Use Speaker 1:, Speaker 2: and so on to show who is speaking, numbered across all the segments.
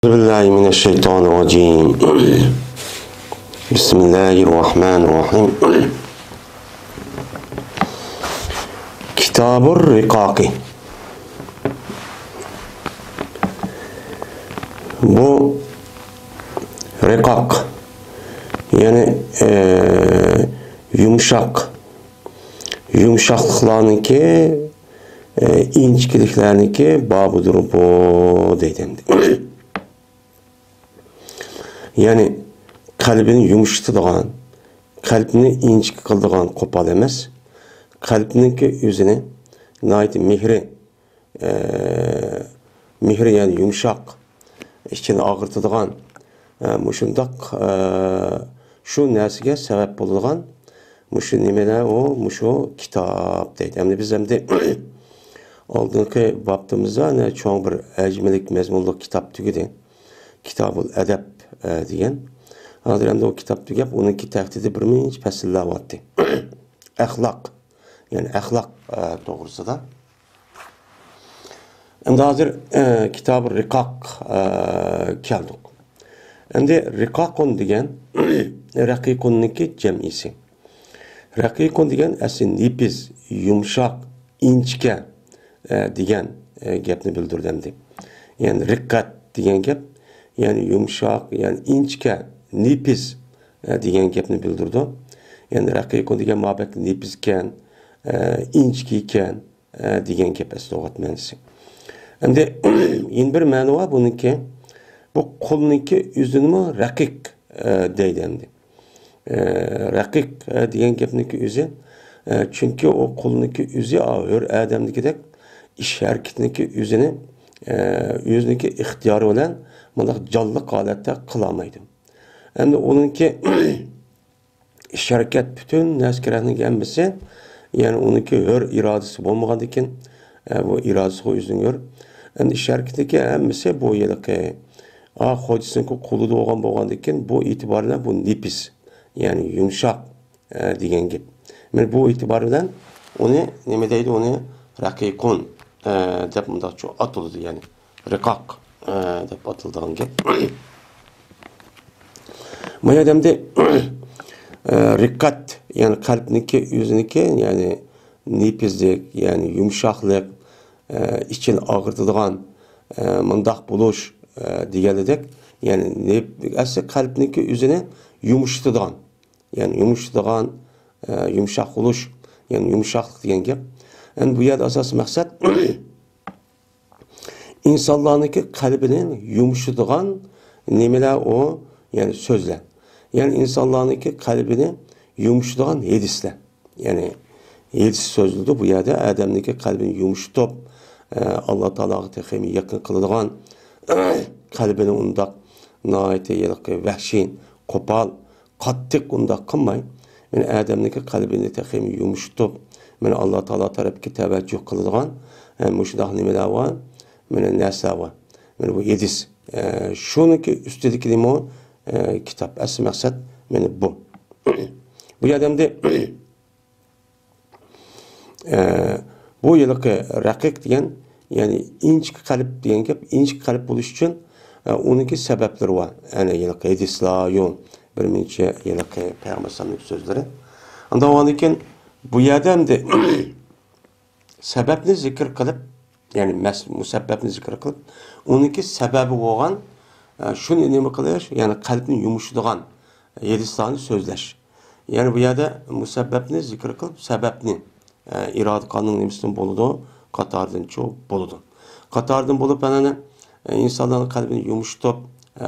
Speaker 1: بالله من الشيطان الرجيم بسم الله الرحمن الرحيم كتاب الرقاق. Bu rikak yani yumuşaklıklarınki inçkiliklerindeki babıdır bu deydim. Yani kalbini yumuşatadigan, kalbini inçik kıldigan kopal emas, kalbiniki yüzüne nayt mehri yani yumuşak, içini ağırtadigan, muşundaq şu narsaga sebep bo'ladigan muşu nimeler muşu kitap deydi. Hem de biz hem de oldingi vaqtimizda çoğun bir ajmilik mezmunluq kitap tugidi. Kitabul Edep degan. Hozir ham o kitap tugab, uniki tahdidi bir minch fasllaryapti. Axloq, yani axloq to'g'risida. Endi hozir Kitab-ı Riqaq keldik. Endi Riqaqun degan raqiqunniki jam'isi. Raqiqun degan asli nepiz, yumshoq, inchka degan gapni bildirdi. Yani riqqat degan gap, yani yumshoq, yani inchka, nepiz degan gapni bildirdi. Yani raqiqun degan mabak nepiz ekan, inchki ekan degan gap asli lug'at ma'nosi. Endi yana bir ma'no bor buniki. Bu qo'lniki o'zini raqiq deydi endi. Raqiq degan gapniki o'zi, chunki o qo'lniki o'zi o'r odamnikidek ish harakatniki o'ziniki ixtiyori bilan bunday jonli holatda qilolmaydi. Endi uniki ish harakat butun naskarning hammasi, yani uniki o'r irodasi bo'lmagan ekan, bu irodasi o'zining o'r. Endi ish harakatniki hammasi bu yiliqi xo'jasiniki qo'lida bo'lgan ekan, bu e'tibor bilan bu nepiz, yani yumshoq degan gap. Men bu e'tibor bilan uni nima deydi, uni raqiqun deb bundoq atildi, yani riqaq deb atilgan gap. Bu odamda riqqat, yani qalbniki o'ziniki, yani nepizlik, yani yumshoqlik, ichini og'ritadigan mundaq bo'lish deganidek, yani asli qalbniki o'zini yumshatadigan, yani yumshoq bo'lish, yani yumshoqlik degan gap. Endi bu yerda asosiy maqsad insonlarniki qalbini yumshatadigan nimalar o, yani so'zlar. Yani insonlarniki qalbini yumshatadigan hadislar. Yani hadis so'zladi bu yerda odamniki qalbini yumshatib Alloh taologa texmi yaqin qiladigan, qalbini undaq noyati yilqi vahshiy, qo'pol, qattiq undaq qilmay, men odamniki qalbini texmi yumshatib, men Alloh taolo tarafga tavajjuh qiladigan mushundaq nimalar bor, men narsa bor. Men bu hadis shuniki ustidagi nima kitap. Asli maqsad meni bu. Bu odamda bu yilqi raqiq degan, yani inchki qalb degan gap, inchki qalb bo'lish uchun uniki sabablari bor. Ana yilqi hadislar yo'q, bir necha yilqi payg'ambar sallallohu so'zlari. Undan keyin bu yerda ham sababni zikr qilib, yani musabbabni zikr qilib, uniki sababi bo'lgan shuni nima qilish, yani qalbni yumshatadigan hadislarni so'zlash. Yani bu yerda musabbabni zikr qilib, sababni irod qonun nimasidan bo'ladi, qatordan cho'p bo'ladi. Qatordan bo'lib ana insonlarning qalbini yumshatib,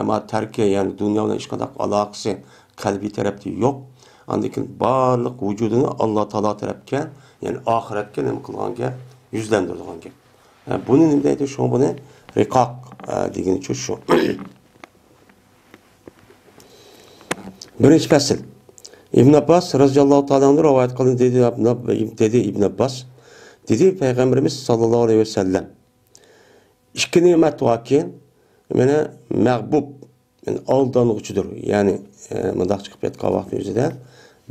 Speaker 1: ama tarki, yani dunyo bilan hech qanday aloqasi qalbiy tarafda yo'q. Andikin barliq vujudini Alloh taolo tarafga, yani oxiratga nima qilganga yuzlantiradigan gap. Buni nima deydi? Shu buni riqoq degani shu. Birinchi fasl. İbn Abbas radhiyallohu ta'ala rivoyat qildi, dedi İbn Abbas. Dedi Peygamberimiz sallallohu aleyhi ve sellem. İki nimet vakin mene mağbub, yani aldanıqçıdır. Yani mındaq chiqib ketgan vaqt o'zida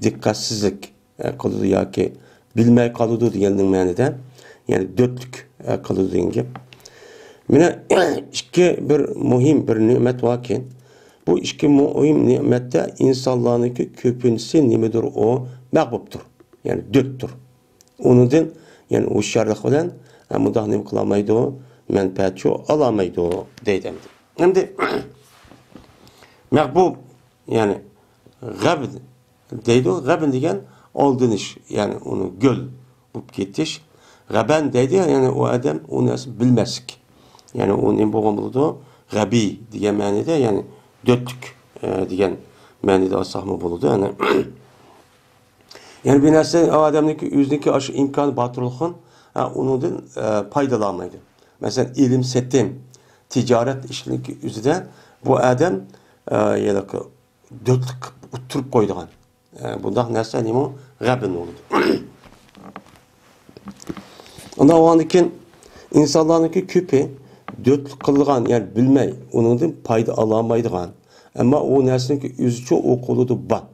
Speaker 1: dikkatsizlik qiladi yoki bilmay qoladi deganning ma'nida, yani dötlük qiladi degan gap. Mine iki bir muhim bir nimet varken bu iki muhim nimette insanlarınki köpüncüsü nimedir o mağbuptur. Yani döttür. Onundan yani o şerlik bilen mudah nim kılamaydı o menfaatçı alamaydı o deydi. Hem de mağbub yani gabd deydi o gabn degen aldınış yani onu göl bulup getiş. Gaben deydi yani o adam onu nasıl bilmezlik. Yani onun boğan buludu gabi diye manada yani döttük diyen manada asahmı buludu yani. Yani bir narsa o adamdaki yüzdeki aşı imkan batırılığın onundan faydalanmaydı. Mesela ilim settim, ticaret işindeki yüzde bu adam ya da dörtlük oturup koyduğun. Bundan narsa ne mi? Gabin oldu. Ondan o andaki insanlarınki küpe dörtlük kılgan yani bilmey onundan fayda alamaydıgan. Ama o narsanınki yüzü o koludu bat.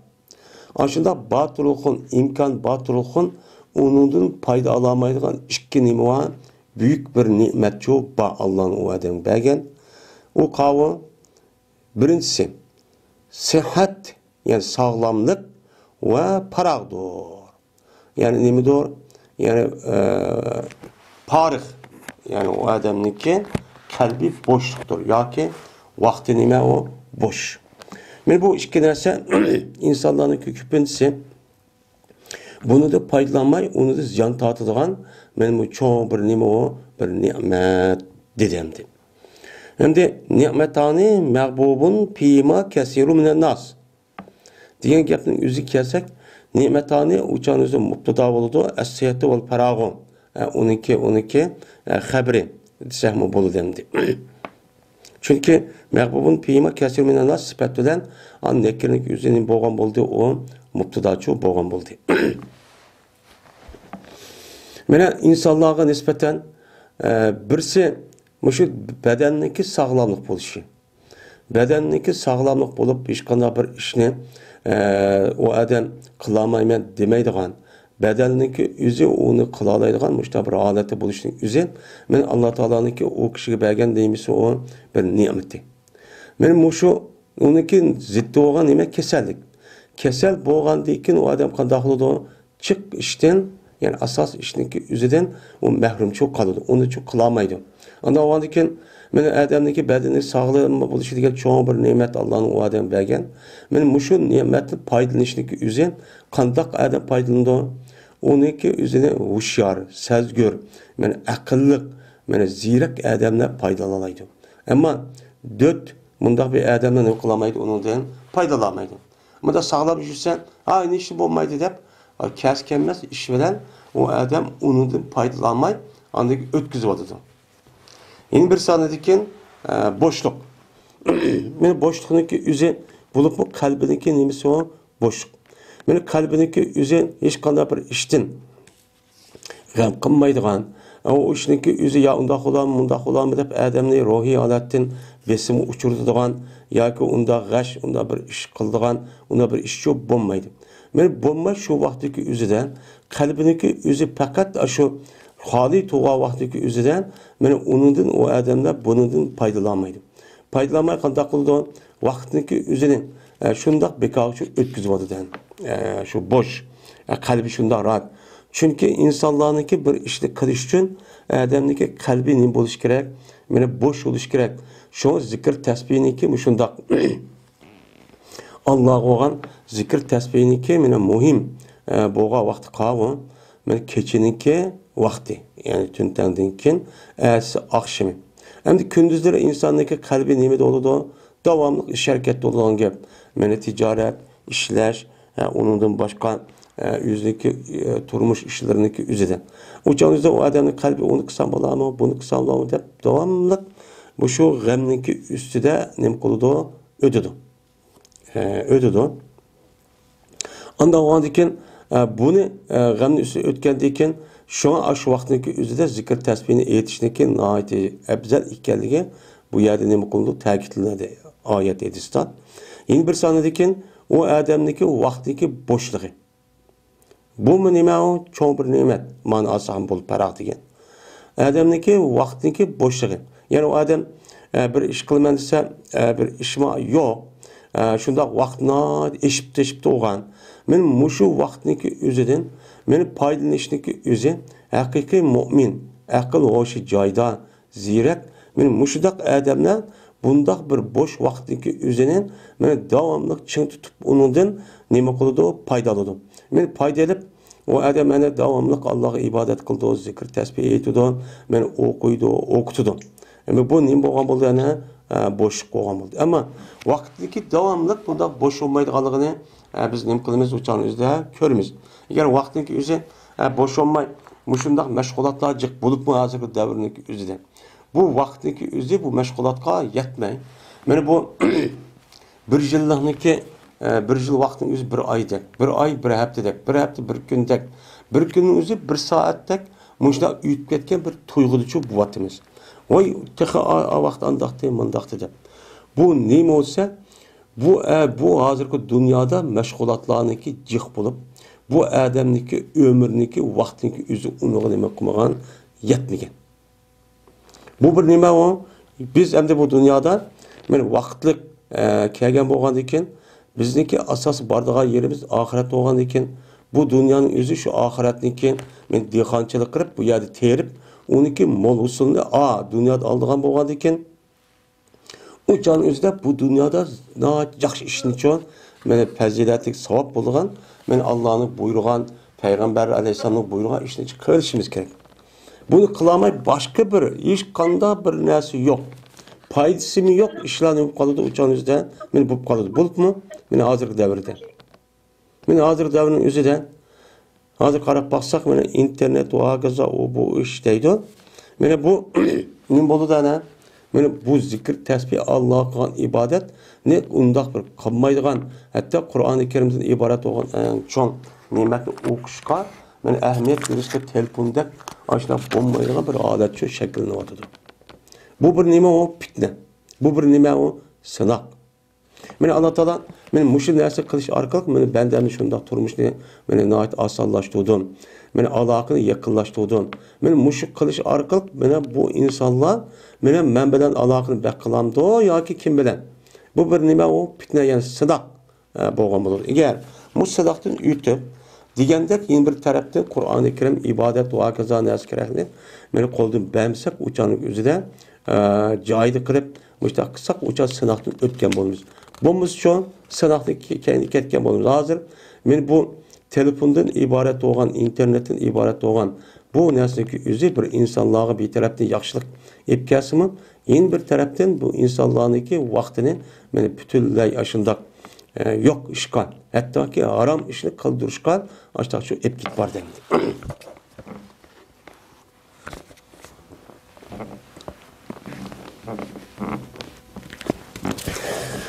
Speaker 1: Aslında batırılığın, imkan batırılığın onundan fayda alamaydıgan iki nime var. Büyük bir nimet çok ba Allah'ın o adamı bergen. O kavı birincisi sıhhat yani sağlamlık ve parağdır. Yani nemedir? Yani parık yani o adamınki kalbi boşluktur. Ya ki vakti nime o boş. Yani bu iki narsa insanların küpüncüsü bunu da paylaşmayı, onu da ziyan tatıdığan benim bu çoğu bir nime o bir nimet dedimdi. Hem de nimetani mağbubun pima kesiru minen nas. Diyen gapning yüzü kelsek nimetani uçanızı mubtada oldu es-sihhatu vel faragu. Onunki habri desehmi bolu demdi. Çünkü mağbubun pima kesiru minen nas sıfat bilen an nekirlik yüzünün boğan buldu o mubtadaçı boğan buldu. Mene insanlığa nispeten birisi şu bedenniki sağlamlık buluşu. Bedenniki sağlamlık bulup hiç qanday bir işni o adam kılamayman demeydigan. Bedenniki yüzü onu kılalaydigan müşta bir aleti buluşun yüzü. Men Allah Taala'nınki o kişiye bergen deymisi o bir nimeti. Men şu onunki ziddi olan nime kesellik. Kesel boğandan keyin o adam qanday qılıdı? Çık işten yani asas işinki yüzüden o mahrum çok kaldı. Onu çok kılamaydı. Anda o andan men adamdaki bedeni sağlam buluşu degan çoğ bir nimet Allah'ın o adam bergen. Men şu nimetni foydalanishni yüzün qandaq adam foydalandı? Onunki yüzüne hushyor, sezgör, men aqlliq, men ziyrak adamlar foydalanaydı. Ama dört mundaq bir adamdan ne qılamaydı onundan foydalanmaydı. Ama da sağlam yürsen aynı işi olmaydı dep keskenmez iş bilen o adam onundan faydalanmay andaki ötküzüp atıdı. Yeni bir sahnedeki boşluk. Yani boşluğundaki yüzü bulup mu kalbindeki nemisi o boşluk. Yani kalbindeki yüzü hiç qanday bir işten gam qılmaydigan. O işindeki yüzü ya undaq olamı dep adamni ruhi halatdan besimi uçurdigan yoki unda g'ash, unda bir ish qildigan, unda bir ish yo'q bo'lmaydi. Men bo'lma shu vaqtdagi o'zidan qalbiniki o'zi faqat shu xoli tug'a vaqtdagi o'zidan men undan o odamlar bundan foydalanmaydi. Foydalanmay qanday qildi? Vaqtniki o'zini shundoq bekorchi o'tkazib oldidan. Shu bo'sh qalbi shundoq rahat. Chunki insonlarniki bir ishni qilish uchun odamniki qalbi nima bo'lish kerak? Meni bo'sh bo'lish kerak. Şu zikr tesbihiniki shundoq Allah olgan zikr tesbihiniki meni muhim bo'lgan vaqti qolgan. Men kechininki vaqti, ya'ni tundan keyin oqshimi. Endi kunduzlari insonniki qalbi nimada bo'ladi? Davomli ish harakatda bo'lgan gap. Meni tijorat, ishlash, undan boshqa yüzdeki turmuş işleriniki üzerinden. Uçağınızda o adamın kalbi onu kısan bağlamı, bunu kısan bağlamı deyip devamlı bu şu gamninki üstüde nem koludu ödüdü. Ödüdü. Anda o andiken bunu gamnin üstüde ötkendiyken şu an şu vaktindeki üzerinde zikir tesbihini eğitişindeki nahayeti ebzel ikkelliği bu yerde nem koludu takitlenedi ayet edistan. Yeni bir sahnedeki o adamdaki vaktindeki boşluğu. Bu mu nima çoğ bir nimet manası ham bulup parak degen. Adamniki vaqtniki boşluğu. Yani o adam bir iş kılman dese bir işma yok. Şunda vaqtni eşip olgan. Men mushu vaqtniki o'zidan meni foydalanishniki o'zi haqiqiy mu'min, aql hoshi joyda, zirak. Men mushudaq odamlar bundaq bir bo'sh vaqtniki o'zini meni davomli ching tutib undan nima qiladi? Foydaladi. Men foydalib o adam meni davomli Allohga ibodat qildi, zikr tasbih aytdi, meni o'qiydi, o'qitdi. Ama bu nima bo'lgan bo'ldi ana? Boşluk bo'lgan bo'ldi. Ammo vaqtdagi davomli bunda bo'sh bo'lmaydiganligini biz nima qilamiz? O'chan o'zida ko'ramiz. Agar vaqtniki o'zi bo'sh bo'lmay, mushundaq mashg'ulotlar jiq bo'libmi hozirgi davrniki o'zida. Bu vaqtniki o'zi bu mashg'ulotga yetmay. Mana bu bir yillikniki bir yil vaqtning o'zi bir oydek, bir oy bir haftadek, bir hafta bir kundek, bir kunning o'zi bir soatdek mushunda uyutib ketgan bir tuyg'ulichi bo'lyapmiz. Oy texi vaqt andaqti, mandaqti deb. Bu nima olsa, bu hozirgi dunyoda mashg'ulotlarniki jiq bo'lib, bu odamniki umrniki vaqtniki o'zi unga nima qilmagan, yetmagan. Bu bir nima o? Biz endi bu dunyoda men vaqtlik kelgan bo'lgan ekan, bizniki asos bordigan yerimiz oxirat bo'lgan ekan, bu dunyoning o'zi shu oxiratniki men dehqonchilik qilib, bu yerda terib uniki mol usulni dunyoda oldigan bo'lgan ekan, u jon o'zida bu dunyoda yaxshi ishni uchun meni fazilatli savob bo'lgan, men Allohning buyurgan, payg'ambar alayhisolamning buyurgan ishni qilishimiz kerak. Bunu qılamay başka bir hech qanday bir narsa yo'q. Foydasi mi yo'q, ishlarni bo'lib qoladi, o'chanizda meni bo'lib qoladi. Bo'libmi? Meni hozirgi davrda. Meni hozirgi davrning o'zida hozir qarab baqsak, meni internet va gaza bu ish deydi. Meni bu nima bo'ladi ana? Meni bu zikr, tasbih, Allohga qilgan ibodat ne undaq bir qilmaydigan, hatto Qur'oni Karimdan iborat bo'lgan eng cho'ng ne'matni o'qishga meni ahamiyat berishga telefonda aşna olmaydigan bir odat shu shakllanyapti. Bu bir nima o fitna. Bu bir nima o sinoq. Meni Alloh taolo meni mushu narsa qilish orqali meni bandamni shundoq turmushni meni nihoyat osonlashtirdim. Meni aloqani yaqinlashtirdim. Meni mushu qilish orqali meni bu insonlar meni men bilan aloqani baqqilamdi yoki kim bilan. Bu bir nima o fitna, ya'ni sinoq bo'lgan bo'ladi. Agar bu sinoqdan o'tib degandek yeni bir taraftan Qur'oni Karim ibodat va kazo narsa kerakli meni qo'ldan bermasak o'chaning o'zida joyida qilib mushtaq qilsak o'cha sinoqdan o'tgan bo'lamiz. Bo'lmasa uchun sinoqdan ketgan bo'lamiz. Hozir men bu telefondan iborat bo'lgan, internetdan iborat bo'lgan bu narsadagi o'zi bir insonlarga bir tarafdan yaxshilik yetkazimi, yeni bir tarafdan bu insonlarniki vaqtini meni butunlay ashundoq yok işgal. Hatta ki haram işini kıldırışgal açtık şu epkit var dendi.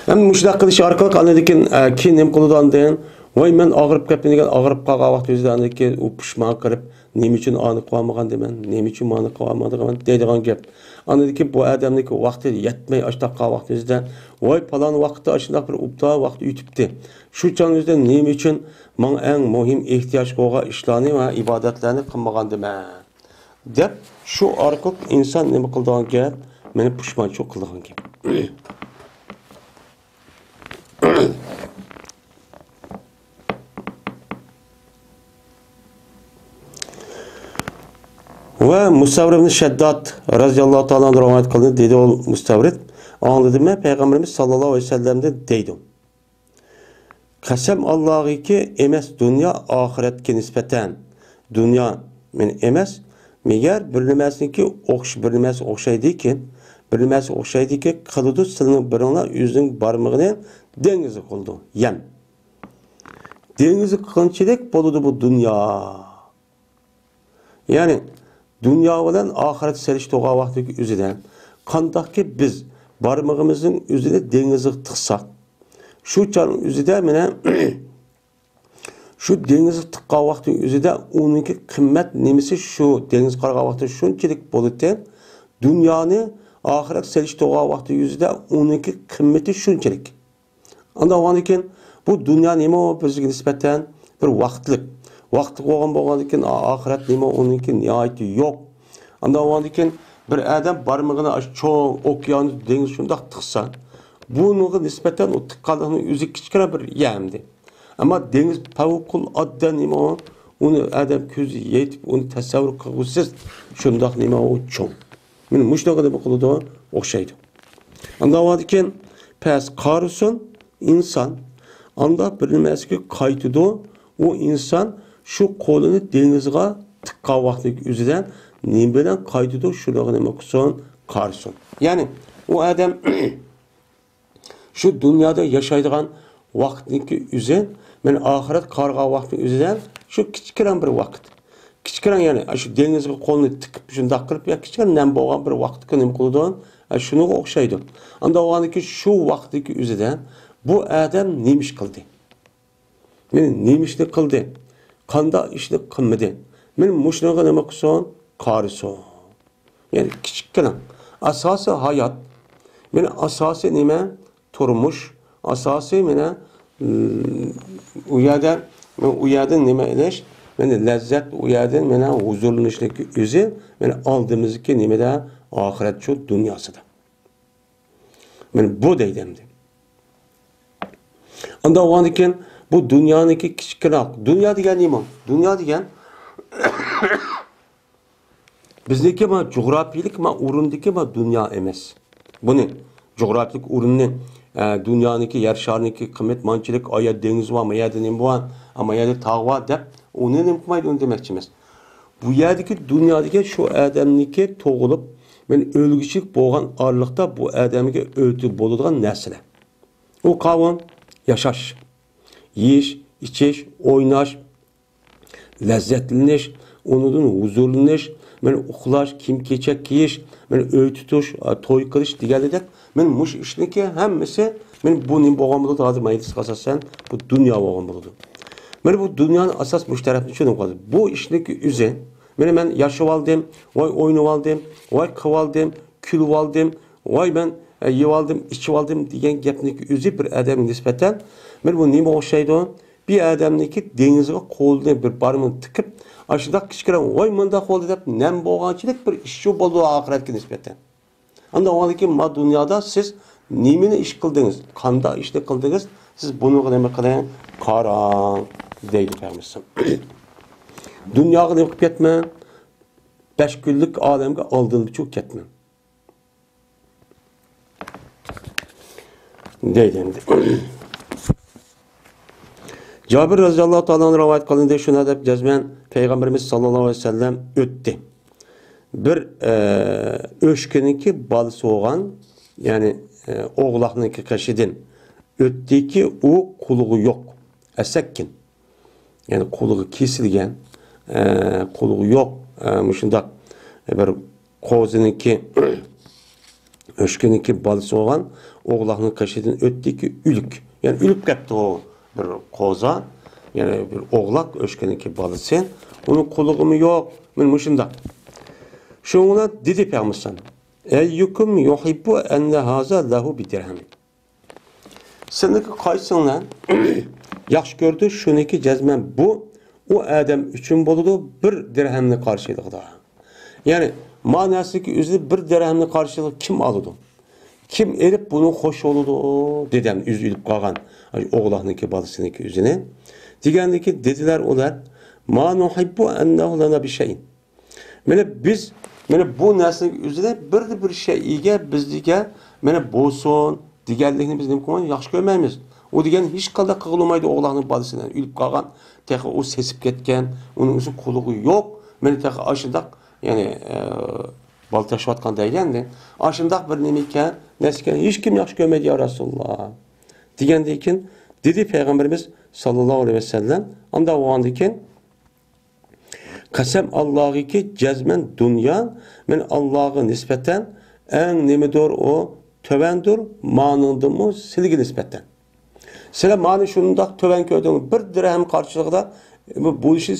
Speaker 1: Hem müşdak kılışı arkalık anladıkken ki nem kılıdan deyin. Vay men ağırıp kapten degen ağırıp kalğa vaqt özde anladıkken o pişman kırıp nem için anı kılamagan demen, nem için anı kılamadıgan deydigan gep. Anladıkken bu adamdaki vaqti yetmey açtık kalğa vaqt özde. Vay falan vaqtda aşındaq bir upta vaqt ütüpti. Şu can özde nem için man en muhim ihtiyaç koğa işlarni ve ibadetlerini kılmagan demen. Dep şu arkalık insan nem kıldıgan gep, meni pişman çok kıldıgan gep. Ve Mustavrid ibn Şeddat radıyallahu ta'ala anhu rivayet kıldı dedi o Mustavrid. Anladı mı? Peygamberimiz sallallahu aleyhi ve sellem'de deydi. Kasem Allah'ı ki emes dünya ahiretke nispeten. Dünya men emes. Meğer bilinmezsin ki bilinmez okşaydı ki bilinmez okşaydı ki kılıdı sılının birine yüzün barmağını denizi kıldı. Yem. Denizi kılınçılık boludu bu dünya. Yani dünya bilen ahiret seliştoğa vaxtdaki üzüden qandaq ki biz barmağımızın üzüne denizi tıksak şu canın üzüde mene şu denizi tıkka vaxtı üzüde onunki kıymet nemisi şu deniz qarğa vaxtı şunçilik bolutten dünyanı ahiret seliştoğa vaxtı üzüde onunki kıymeti şunçilik. Anda oğan eken bu dünya neme o bizge nispeten bir vaxtlık. Vaqti qo'ygan bo'lgan ekan, oxirat nima uniki nihoyati yo'q. Anda bo'lgan ekan, bir adam barmağını çoğun okyanus deniz şundaq tıksa, bununla nispeten o tıkkallığının yüzü küçükre bir yemdi. Ama deniz pavukul addan nima o, onu adam közü yetip, onu tasavvur kılgısız, şundaq nima o çoğun. Meni muşnağı da bu kılıda okşaydı. Anda vadiken, pes karıson insan, anda bir nimesi kaytıdı, o insan şu kolunu denizge tıkka vaxtlık üzüden nimeden kaytıdı, şulağı nima kıson karıson. Yani o adam şu dünyada yaşaydıgan vaxtlık üzüden, men ahiret karga vaxtlık üzüden şu küçükren bir vaqt. Küçükren yani şu denizge kolunu tıkıp şundaq kılıp ya küçükren nem boğan bir vaqt kınim kılıdan şunu okşaydı. Anda o ki şu vaxtlık üzüden bu adam neymiş kıldı? Men neymişlik kıldı? Kanda işlik kılmadı. Men muşnağa nima kıson karıson. Yani küçükren asası hayat. Men asası nima turmuş. Asası mena uyadan nima ediş? Men lezzet uyadan mena huzurlanışlık yüzü. Men aldığımız ki nima da ahiret şu dünyasıda. Men bu deydimdi. Anda o andiken bu dünyanınki küçükren dünya degen nima? Dünya degen bizdeki ma coğrafilik ma urundaki ma dünya emas. Bunu coğrafilik urunni dünyanınki yer şarınki kıymet mançilik aya deniz var mı yerde nima var ama yerde tağ var dep onu nem kılmaydı onu demekçimiz. Bu yerdeki dünyadaki şu adamniki toğulup men ölgüçük boğan arlıkta bu adamga ötü boluduğun nesile. O kavun yaşaş, yiyiş, içiş, oynaş, lezzetleniş, onunun huzurlaniş, men uxlaş, kim keçek kiyiş, men öy tutuş, toy kılış digerledek, men muş işniki hemmesi men bu nim boğan buludu hazır mayıs kasasen bu dünya boğan buludu. Men bu dünyanın asas müşterefini şunu kaldı. Bu işniki üze, men yaşıv aldım, vay oynuv aldım, vay kıv aldım, külüv aldım, vay ben yiv aldım, içiv aldım diyen gepniki üze bir adam nispeten, men bu nima okşaydı? Bir adamniki denizge koluna bir barmını tıkıp aşıda kışkıran vay mında koldu dep nem boğançılık bir işçi boldu ahiretke nispeten. Anda o ki ma dünyada siz nimini iş kıldınız, kanda işle kıldınız, siz bunu nima kılayın? Karan deydi Peygamberimiz. Dünyaya nima kılıp ketme, 5 günlük adamga aldığını çok ketme. Deydi. Cabir radıyallahu ta'ala'nın rivayet kılındığı şuna dep cezmen Peygamberimiz sallallahu aleyhi ve sellem öttü. Bir öşkeninki balısı oğan yani oğlaknınki kaşidin öttü ki o kuluğu yok. Esekkin. Yani kuluğu kesilgen kuluğu yok. Müşündak bir kozininki öşkeninki balısı oğan oğlaknın kaşidin öttü ki ülük. Yani ülük kaptı o bir koza yani bir oğlak öşkeninki balısı onun kuluğu mu yok. Men müşündak. Şuna dedi Peygamber eyyukum yuhibbu enne haza lahu bi dirhem. Seniki kaysınlar yaxşı gördü şuniki cezmen bu o adam üçün boludu bir dirhemli karşılıkta. Yani manası ki üzü bir dirhemli karşılık kim alıdı? Kim erip bunu hoş oludu dedem üzülüp kalgan oğlaknınki balısınınki üzüne. Digandaki dediler olar ma nuhibbu ennehu lana bi şeyin. Biz bu narsaning üzerine bir şeyga bizga mana bo'lsin deganlikni biz nima qilmaymiz yaxshi ko'rmaymiz. O degan hech qanday qilolmaydi o'g'loqning bolasidan o'lib qolgan, tehi o sesib ketgan, uning o'zi qulug'i yo'q. Mana tehi ashundaq ya'ni bol tashlayotgan deganda, ashundaq bir nima ekan, narsaga hech kim yaxshi ko'rmaydi ya Rasululloh. Degandan keyin dedi Peygamberimiz sallallohu alayhi vasallam, unda o'g'andan keyin Kasem Allah'ı ki cezmen dünya men Allah'a nispeten en nemidir o tövendir manındı mı silgi nispeten. Sile mani şundak töven köydün bir dirhem karşılıkta bu işi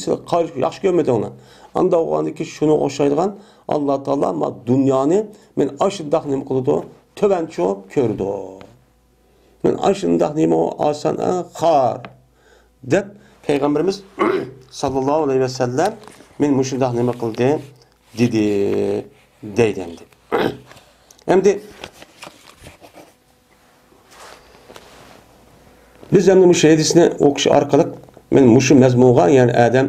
Speaker 1: yaxşı görmedi ona. Anda o andaki şunu oşaydıgan Allah Teala ama dünyanı men aşındak nemi kılıdı töven çok kördü. Men aşındak nemi o asana khar. Dep Peygamberimiz sallallahu aleyhi ve sellem men muşundaq nima qildi dedi deydi endi. Endi biz endi bu hadisni o'qish orqali men mushu mazmunga, ya'ni adam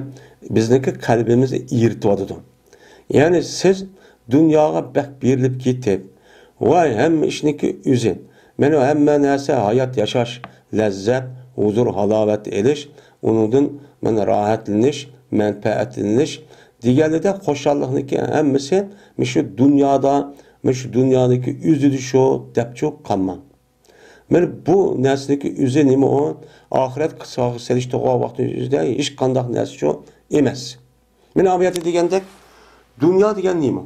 Speaker 1: bizniki qalbimizni eritib. Ya'ni siz dunyoga bak berilib ketib, voy hamma ishniki o'zi. Mana hamma narsa hayot yashash, lazzat, huzur, halovat elish, undan mana rohatlanish, manfaatlanish deganida xo'shallikniki hammasi shu dunyoda, shu dunyodagi o'zidi shu deb cho'q qolmang. Mana bu narsaniki o'zi nima o? Oxirat qisog'i selishtiga vaqtida hech qanday narsa shu emas. Mana aviyati degandek dünya degan nima?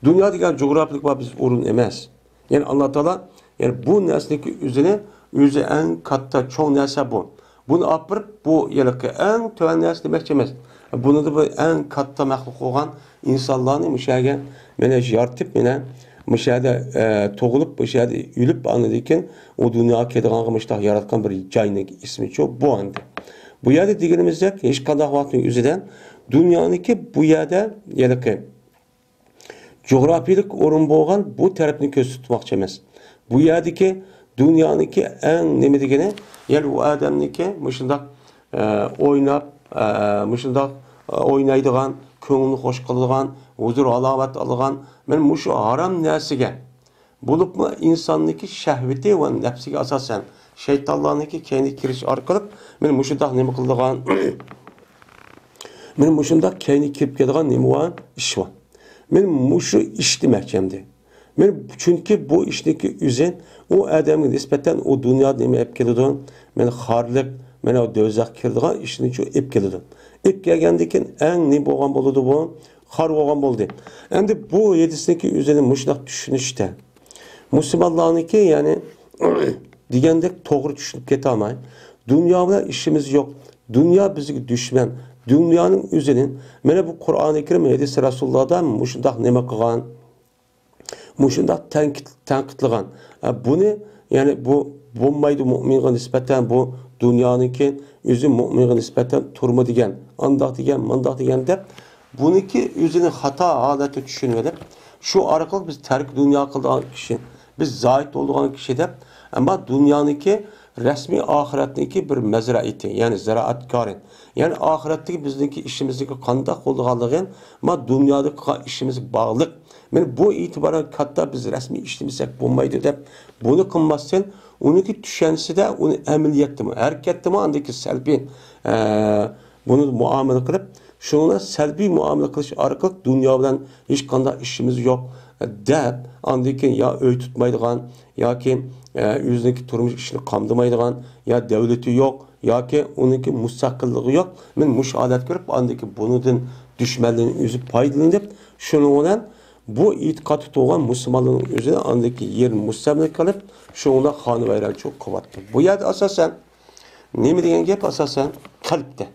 Speaker 1: Dünya degan coğrafik biz o'rin emas. Yani Allah Teala yani bu narsaniki o'zi eng katta cho'ng narsa bu. Bunu apirib bu yerga eng to'g'ri narsa demoqchi emas. Bunu da bu eng katta maxluq bo'lgan insonlarni mushaga mana yaratib, mana mushada tug'ilib, mushada o'lib anadikin o dunyoga kelgan mushta yaratgan bir joyning ismi shu bu endi. Bu yerda deganimizdek hech qanday vaqtning o'zidan dunyoniki bu yerda yerga coğrafiylik o'rin bo'lgan bu tarafni ko'z tutmoqchi emas. Bu yerdagi dunyoniki eng nima degani, ya'ni u odamniki mushundaq o'ynab, mushundaq o'ynaydigan, ko'ngilni xush qiladigan, huzur halovat olgan, men mushu harom narsaga bo'libmi insonniki shahvati va nafsiga asosan shaytonlarniki keyni kirish orqali men mushundaq nima qiladigan, men mushundaq keyni kirib keladigan nima va ish va men mushu ish demoqchimdi. Men chunki bu ishniki o'zi o odamga nisbatan o dunyoda nima olib keladi? Men xorlik, men o do'zax kirdigan ishni shu olib keladi. Olib kelgandan keyin eng nima bo'lgan bo'ladi bu? Xor bo'lgan bo'ldi. Endi bu hadisniki o'zini mushundoq tushunishda musulmonlarniki ya'ni degandek to'g'ri tushunib keta olmay, dunyo bilan ishimiz yo'q. Dunyo bizga dushman. Dünyanın özünün, mana bu Qur'oni Karim hadis Rasulullohdan mushundaq nima qilgan, mushundaq tanqidlagan. Buni ya'ni bu bo'lmaydi mu'minga nisbatan bu dunyoniki o'zi mu'minga nisbatan turma degan, andoq degan, mundoq degan deb buniki o'zini xato holatda tushunib olib, shu orqali biz tark dunyo qilgan kishi, biz zoid bo'lgan kishi deb, ammo dunyoniki resmi ahiretdeki bir mezraati, yani ziraatkari. Yani ahiretteki bizdeki işimizdeki qanday bo'lganligin, ama dünyadaki işimiz bağlıq. Men bu itibaran katta biz resmi işlemisak bo'lmaydi deb, bunu qilmasdan, uniki tushunishida, uni amaliyotdami, harakatdami andaki salbiy bunu muomala qilib, shuna salbiy muomala qilish orqali dunyo bilan hech qanday ishimiz yo'q deb, andaki ya öy tutmaydigan yoki o'ziniki turmush ishini qamdamaydigan, ya davlati yo'q yoki uniki mustaqilligi yo'q. Men mush holat ko'rib, andaki bundan dushmanlarning o'zi foydalanib, shuning bilan bu e'tiqod tugan musulmonlarning o'zini andaki yer mustamlik qilib, shunda xonavayron cho'q qilyapti. Bu yerda asosan nima degan gap? Asosan qalbda.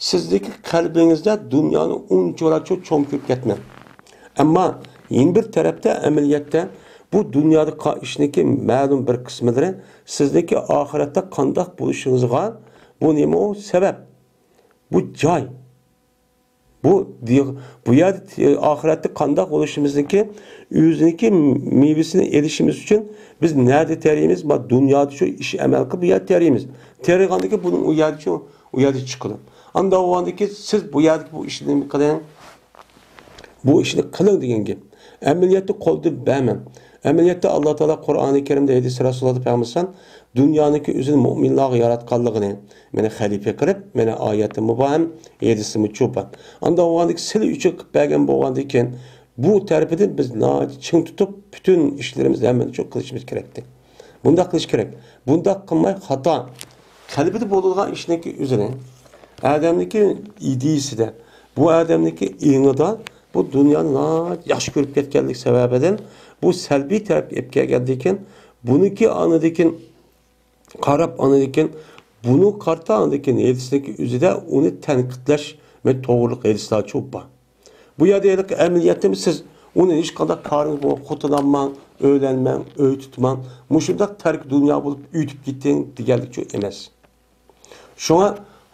Speaker 1: Sizdeki qalbingizda dunyoni unchalar cho'ng kirib ketmang. Ammo yin bir tarafda amaliyotda bu dünyada işindeki ma'lum bir kısmıdır. Sizdeki ahirette qandoq bo'lishingizga bu nima o sebep? Bu joy. Bu yer ahirette qandoq bo'lishimizdeki o'ziniki meyvesini erishimiz uchun biz nerede terimiz? Ma dunyoda shu ish amal qilib bu yer terimiz. Terigandaki bunun u yerda chiqadi. Anda o'g'andaki siz bu yerdagi bu ishni qiling. Bu ishni qiling degan gap. Amaliyotda qo'lda bermang. Ameliyatda Allah Teala Qur'oni Karimda hadis Rasululloh Peygamber'dan dünyadaki o'zini mu'minlarga yaratganligini meni xalifa qilib, meni oyati muboham, hadisimi cho'pan. Anda o'g'andaki sil uchun qilib bergan bo'lgandan keyin bu tarafidan biz ching tutib bütün ishlarimizni hammasini cho'q qilishimiz kerakdi. Bunda qilish kerak. Bunda qilmay xato. Qalbida bo'ladigan ishniki o'zini odamniki ideyasida, bu odamniki ingida bu dünyani yaxshi ko'rib ketganlik sababidan bu salbiy taraf olib kelgandan buniki anadikin qarab anadikin bunu qarta anadikin hadisdagi o'zida uni tanqidlash va to'g'rilik hadislar cho'p bor. Bu yerda amaliyotda siz uni hech qanday qaringiz bo'lib xotinlanmang, o'ylanmang, uy tutmang, mushundaq tark dunyo bo'lib uytib ketding deganlik cho'q emas. Shunga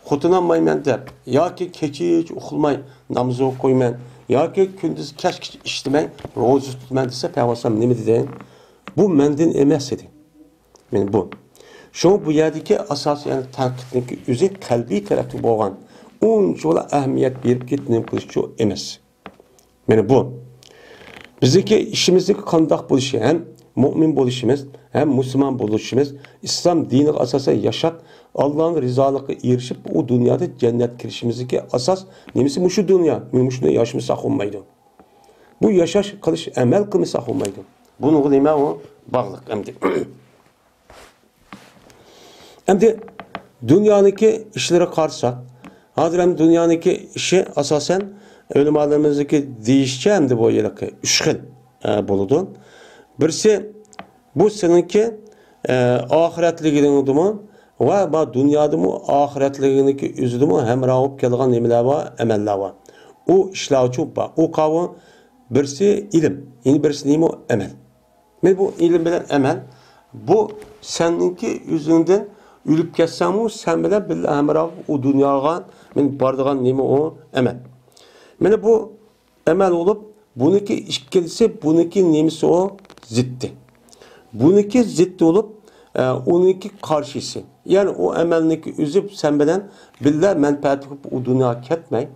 Speaker 1: xotinlanmayman deb yoki kechich uxlamay namoz o'qiyman yoki kunduz kechgacha ishlamay ro'za tutman desa Payg'ambar nima dedi? Bu mendan emas edi. Men bu. Şu bu yerdeki asas yani tanqidniki o'zi qalbiy tarafda bo'lgan. Unchola ahamiyat berib ketdim qilish şu emas. Meni bu. Bizdeki işimizdeki qandoq bo'lishi ham mu'min bo'lishimiz, ham musulmon bo'lishimiz, islom diniga asosan yashab, Allah'ın rizoligiga erishib, u dunyoda jannat kirishimizdagi asos nimasi shu dunyo. Men shuni yashamasak olmaydi. Bu yashash qilish amal qilmasak olmaydi. Bunun nima o bog'liq endi. Endi dunyodagi ishlarga qarasak, hozir ham dunyodagi ishi asosan ulamolarimizdagi deyishcha endi bu yerga 3 xil bo'ladi. Birisi bu seninki oxiratligingdimi va bu dunyodami oxiratliginiki o'zidimi hamroh bo'lib kelgan nimalar bor, amallar bor. U ishlar uchun bor. U qavi birisi ilm, yana birisi nima amal. Men bu ilm bilan amal bu seninki o'zingdan ölüp ketsem sen bilen billah hamroh o dunyoga men bordigan nima o amal. Meni bu amal olup buniki ikkinchisi buniki nimasi o ziddi. Buniki ziddi olup onunki karşısı. Yani o amalniki üzüp sen bilen billah menfaat o dünya ketmey.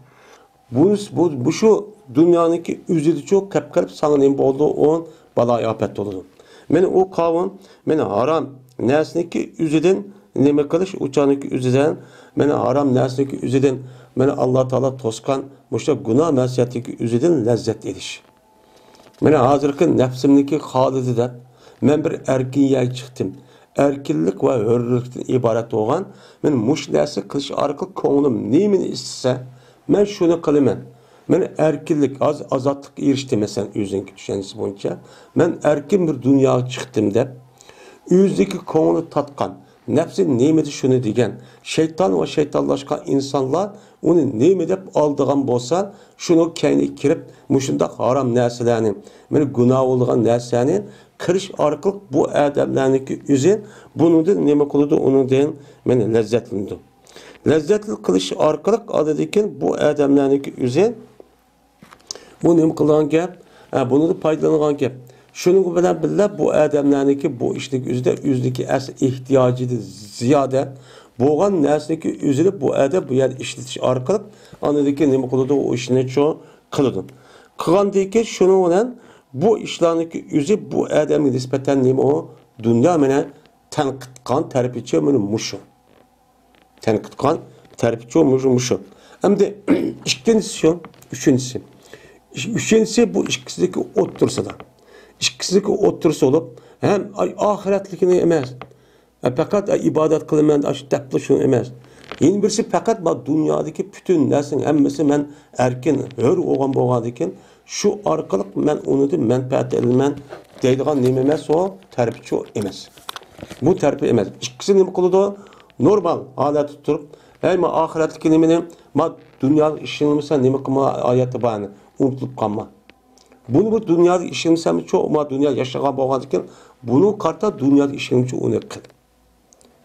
Speaker 1: Bu şu dünyanınki üzüdü çok kapkarıp sana nima oldu on bala afet oldu. Meni o kavun meni haram nesniki üzüden nima qilish uçaniki o'zidan meni harom narsaniki o'zidan meni Alloh taolo to'sgan o'sha gunoh masiyatiki o'zidan lazzat edish. Meni hozirgi nafsimniki xolidida men bir erkinga chiqdim. Erkinlik va hurlikdan iborat bo'lgan men mush narsa qilish orqali ko'nglim nimani istasa men shuni qilaman. Men erkinlik azodlik erishdim masalan o'zingizning tushunchasi bo'yicha men erkin bir dunyoga chiqdim deb o'zidagi ko'ngli tatgan nefsi nimeti şunu degen, şeytan ve şeytanlaşkan insanlar onu nimet dep aldığan bolsa, şunu kendi kirip, muşundak haram neslerini, yani günah olğan neslerini, kırış arkalık bu adamlarınki üzü, bunun da nimet kılıdı, onun deyin, yani lezzetlindi. Lezzetli kılış arkalık adıdaki bu adamlarınki üzü, bu nimet kılan gep, bunu da faydalanan gep. Şunun bilen billah bu adamlarınki bu işlik üzdeki asıl ihtiyacı ziyade boğan nesneki üzülüp bu adam bu yer işletiş arkalık anladaki nima kılıdı o işini çoğu kılıdı. Kıgandaki şunun bilen bu işlerindeki üzüp bu adamın nispeten nima o dünya mene tenkitkan terpiçi mene muşu. Tenkitkan terpiçi muşu. Hem de ikincisi şu, üçüncüsü. Üçüncüsü bu ikisindeki otursa da. İkisindeki otursa olup hem ahiretlikini emez. Fakat ibadet kılman depli şunu emez. Yeni birisi fakat bu dünyadaki bütün nesin hemmesi men erkin hür oğan boğadıken şu arkalık men onu da menfaat edilmen deydiğen neyim emez o terbiçi o emez. Bu terbi emez. İkisi neyim kılıdı normal halat tuturup ama ahiretlikini neyim ma dünya işini mesela neyim kılma ayeti bağını unutulup kalma. Bunu bu dünyada işimsem çok ama dünya yaşayan boğazken bunu karta dünyada işimci onu kıl.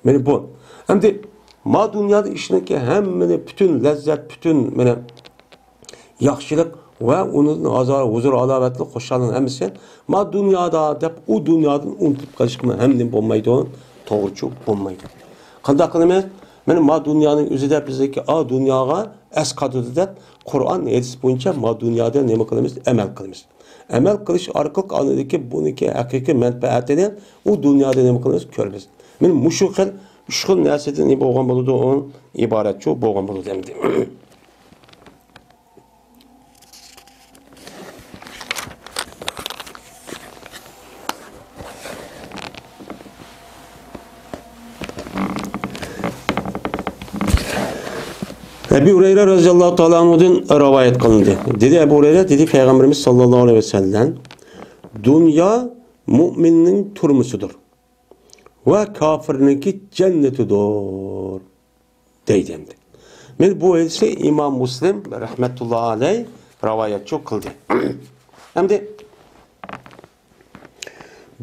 Speaker 1: Yani bu. Hem de ma dünyada işindeki hem bütün lezzet, bütün yaxşılık ve onun azar, huzur, alavetli, hoşalığın hemisi ma dünyada dep o dünyadan unutup kaçıkma hem de bulmaydı onun doğrucu bulmaydı. Kanda kılımız benim ma dünyanın üzerinde bizdeki a dünyaya es kadıdı dep Kur'an hadis boyunca ma dünyada ne kılımız? Emel kılımız. Emel kılış arkalık anındaki bununki hakiki menfaatini o dünyada ne kılımız? Körmüz. Benim muşukil, uşkul neseden ne boğan buludu onun ibaret çoğu boğan buludu demdi. Ebu Hureyre radıyallahu ta'ala anhu'dan rivayet kılındı. Dedi Ebu Hureyre, dedi Peygamberimiz sallallahu aleyhi ve sellem, dünya müminin turmusudur. Ve kafirninki cennetidir. Deydi. Ben bu hadisi İmam Müslim rahmetullahi aleyh rivayet çok kıldı. Hem de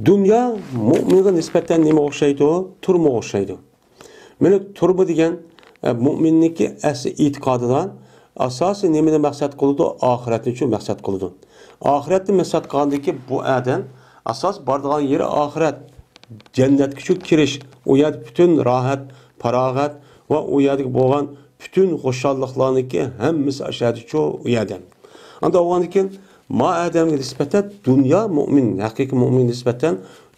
Speaker 1: dünya mümine nispeten nime okşaydı o? Turmu okşaydı. Yani turmu degen müminniki asli itikadıdan asosi nimani maqsad qiladi? Oxiratni shu maqsad qiladi. Oxiratni maqsad qilgandiki bu adam asos boradigan yeri oxirat. Jannatga shu kirish, u yerda butun rohat, farog'at va u yerda bo'lgan butun xushalliklarniki hammasi ashadi shu u yerda. Anda o'g'andan keyin ma adamga nisbatan dunyo mu'min, haqiqiy mu'min nisbatan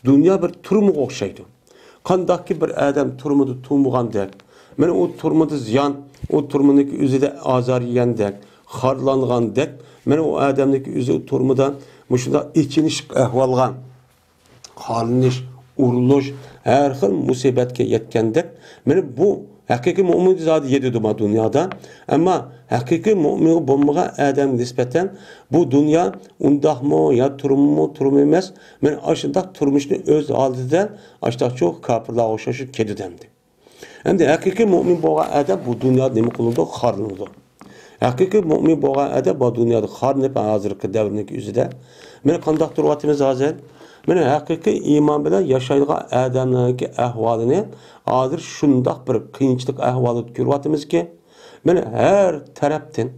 Speaker 1: dunyo bir turmuga o'xshaydi. Qandaqki bir adam turmudi tumgandek, mana u turmudi ziyon, u turmuniki o'zida azor yegandek, xorlangandek, mana u adamniki o'zi turmudan mushunda ichinish ahvolgan, xorlanish, urilish, har xil musibatga yetgandek, mana bu haqiqiy mu'min zodi yedi bu dunyoda. Ammo haqiqiy mu'min bo'lmagan odam nisbatan bu dunyo undaqmi yo turmi emas. Men ashundaq turmushni o'z oldida ashtaqchu kofirlar o'xshashib ketdi demdi. Endi haqiqiy mu'min bo'lgan odam bu dunyoda nima qiladi? Xorlanadi. Haqiqiy mu'min bo'lgan odam bu dunyoda xorlanib hozirgi davrning o'zida. Men qandoq turyapmiz hozir? Mana haqiqiy iymon bilan yashaydigan odamlarning ahvolini hozir shundoq bir qiyinchilik ahvolida ko'ryapmizki, mana har tarafdan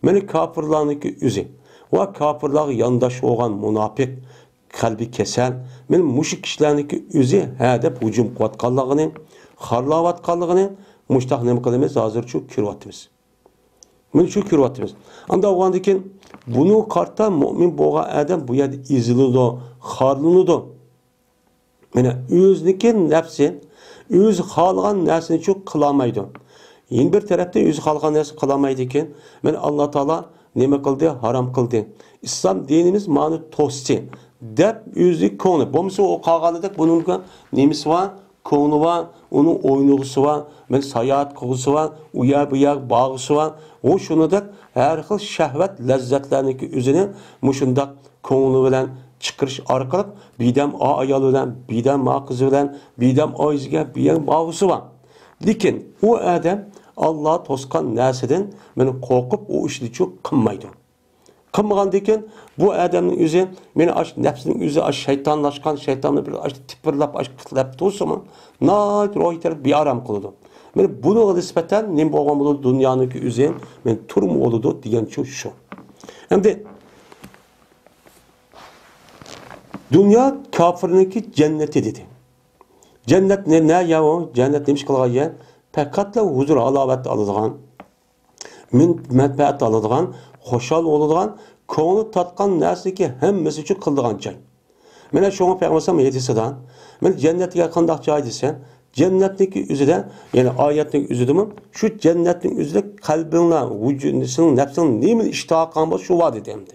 Speaker 1: mana kofirlarning o'zi va kofirlarga yondosh bo'lgan munofiq, qalbi kasal, men mushuk kishilarning o'zi hadab hujum qilayotganligini, xorlayotganligini mushtaq nima qilamiz hozir shu ko'ryapmiz. Men shu ko'ryapmiz. Anda o'g'andan keyin buni qarta mu'min bo'lgan odam bu yerda eziladi, xorlanadi. Mana o'zniki nafsi, o'z xohlagan narsani shu qila olmaydi. Yana bir tarafdan o'z xohlagan narsani qila olmaydi ekan. Men Alloh taolo nima qildi? Harom qildi. Islom dinimiz ma'ni to'sdi deb o'zi ko'ni. Bo'lmasa o qolganidek buning nimasi bor? Ko'ni bor, uning o'ynusi bor, men sayohat qilgisi bor, u yer bu yer bağısı bor. O shunidek har xil shahvat lazzatlarniki o'zini mushundaq ko'ngli bilan chiqarish orqali bidam ayol bilan, bidam qiz bilan, bidam oyizga biyan bağısı bor. Lekin u odam Alloh to'sgan narsadan meni qo'rqib u ishni qilmaydi. Qilmagandan keyin bu odamning o'zi meni ash nafsining o'zi ash shaytonlashgan, shaytonni bir ash tipirlab ash qitlab to'simi, noit ro'ytar bearam qiladi. Men buni nisbatan nima bo'lgan bo'ladi dunyoning o'zi men turm bo'ladi degan shu. Endi dunyo kofirniki jannati dedi. Cennet ne ya o? Cennet demiş kılgayı. Pekatla huzur alavet alıngan, menfaat alıngan, hoşal olungan, ko'ngli tatkan nersi ki hemmesi için kıldıgan çay. Mene şunu peygambersem yedisidan, men cennetine kandak çay desen, cennetlik üzere, yani ayetlik üzere mi? Şu cennetlik üzere kalbinle, vücudunun, nefsinin nemin iştahı var şu vaat edemdi.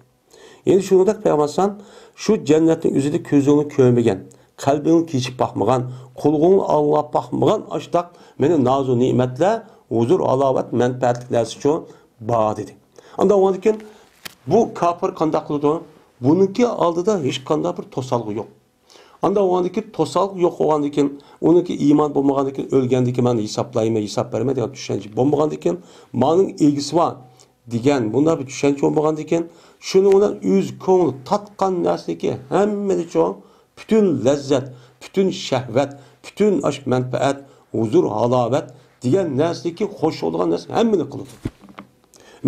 Speaker 1: Yani şunu da peygambersem, şu cennetlik üzere közünü kömegen, kalbini keçip bakmagan, kulğunu Allah bakmagan açtak, meni nazu nimetle, huzur, alavet, menfaatlikler için bağ dedi. Anda o andakin, bu kafir kandaklıdır. Bununki aldıda hiç kandak bir tosalgı yok. Anda o andakin tosalgı yok o andakin, onunki iman bulmagandakin, ölgendakin ben hesaplayayım, hesap verme diye düşünce. Bulmagandakin, manın ilgisi var. Digen, bunlar bir düşünce olmagandakin, şunu ona yüz koğunu tatkan nesli hemmedi çoğun, bütün lezzet, bütün şehvet, bütün aşk menfaat, huzur, halavet diyen nesli hoş olan nesli hemmini kılıdır.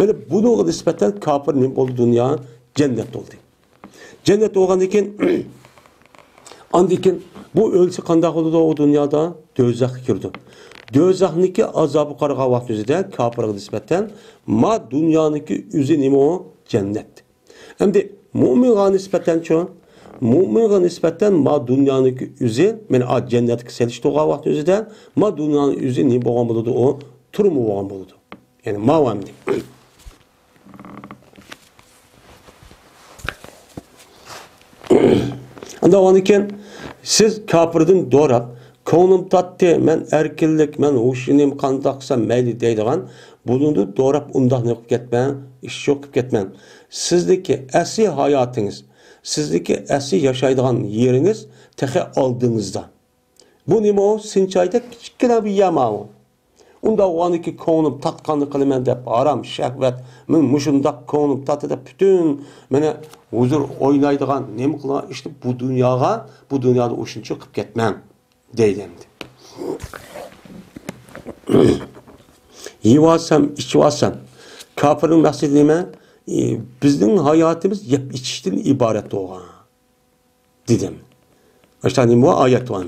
Speaker 1: Yani bunu nispeten kafir ne oldu dünya? Cennet oldu. Cennet olgandakin andikin bu ölçü kandak oldu o dünyada dözak girdi. Dözakniki azabı qarığa vaxtında kafirə nispeten ma dünyaniki üzü nime o cennet. Hem de müminə nispeten çoğun mu'minga nispeten ma dünyanın üzü, men a cennetki seliştoğa vaxtında ma dünyanın üzü ne boğan buludu o turmu boğan buludu. Yani ma vamdi. Anda onken siz kafirdin doğrap, ko'nglim tatdi, men erkinlik, men hushinim qandaqsam mayli deydigan bulundu doğrap undaq ne qilib ketman, ish yo'q qilib ketman. Sizdeki asli hayotingiz, sizdeki asli yaşaydigan yeriniz tehe aldığınızda. Bu nima o? Sinchayda kichkina bir yama o. Unda o'g'aniki ko'nglim tatqanni qilaman deb aram, shahvat, men mushundaq ko'nglim tatida bütün meni huzur o'ynaydigan nima qilgan işte bu dunyoda o'shuncha qilib ketman deydi. Yeyvasam, ichvasam, Kafirning maqsadi nima? Bizning hayotimiz yeb ichishdan iborat bo'lgan. Dedim. Başta bu ayet var.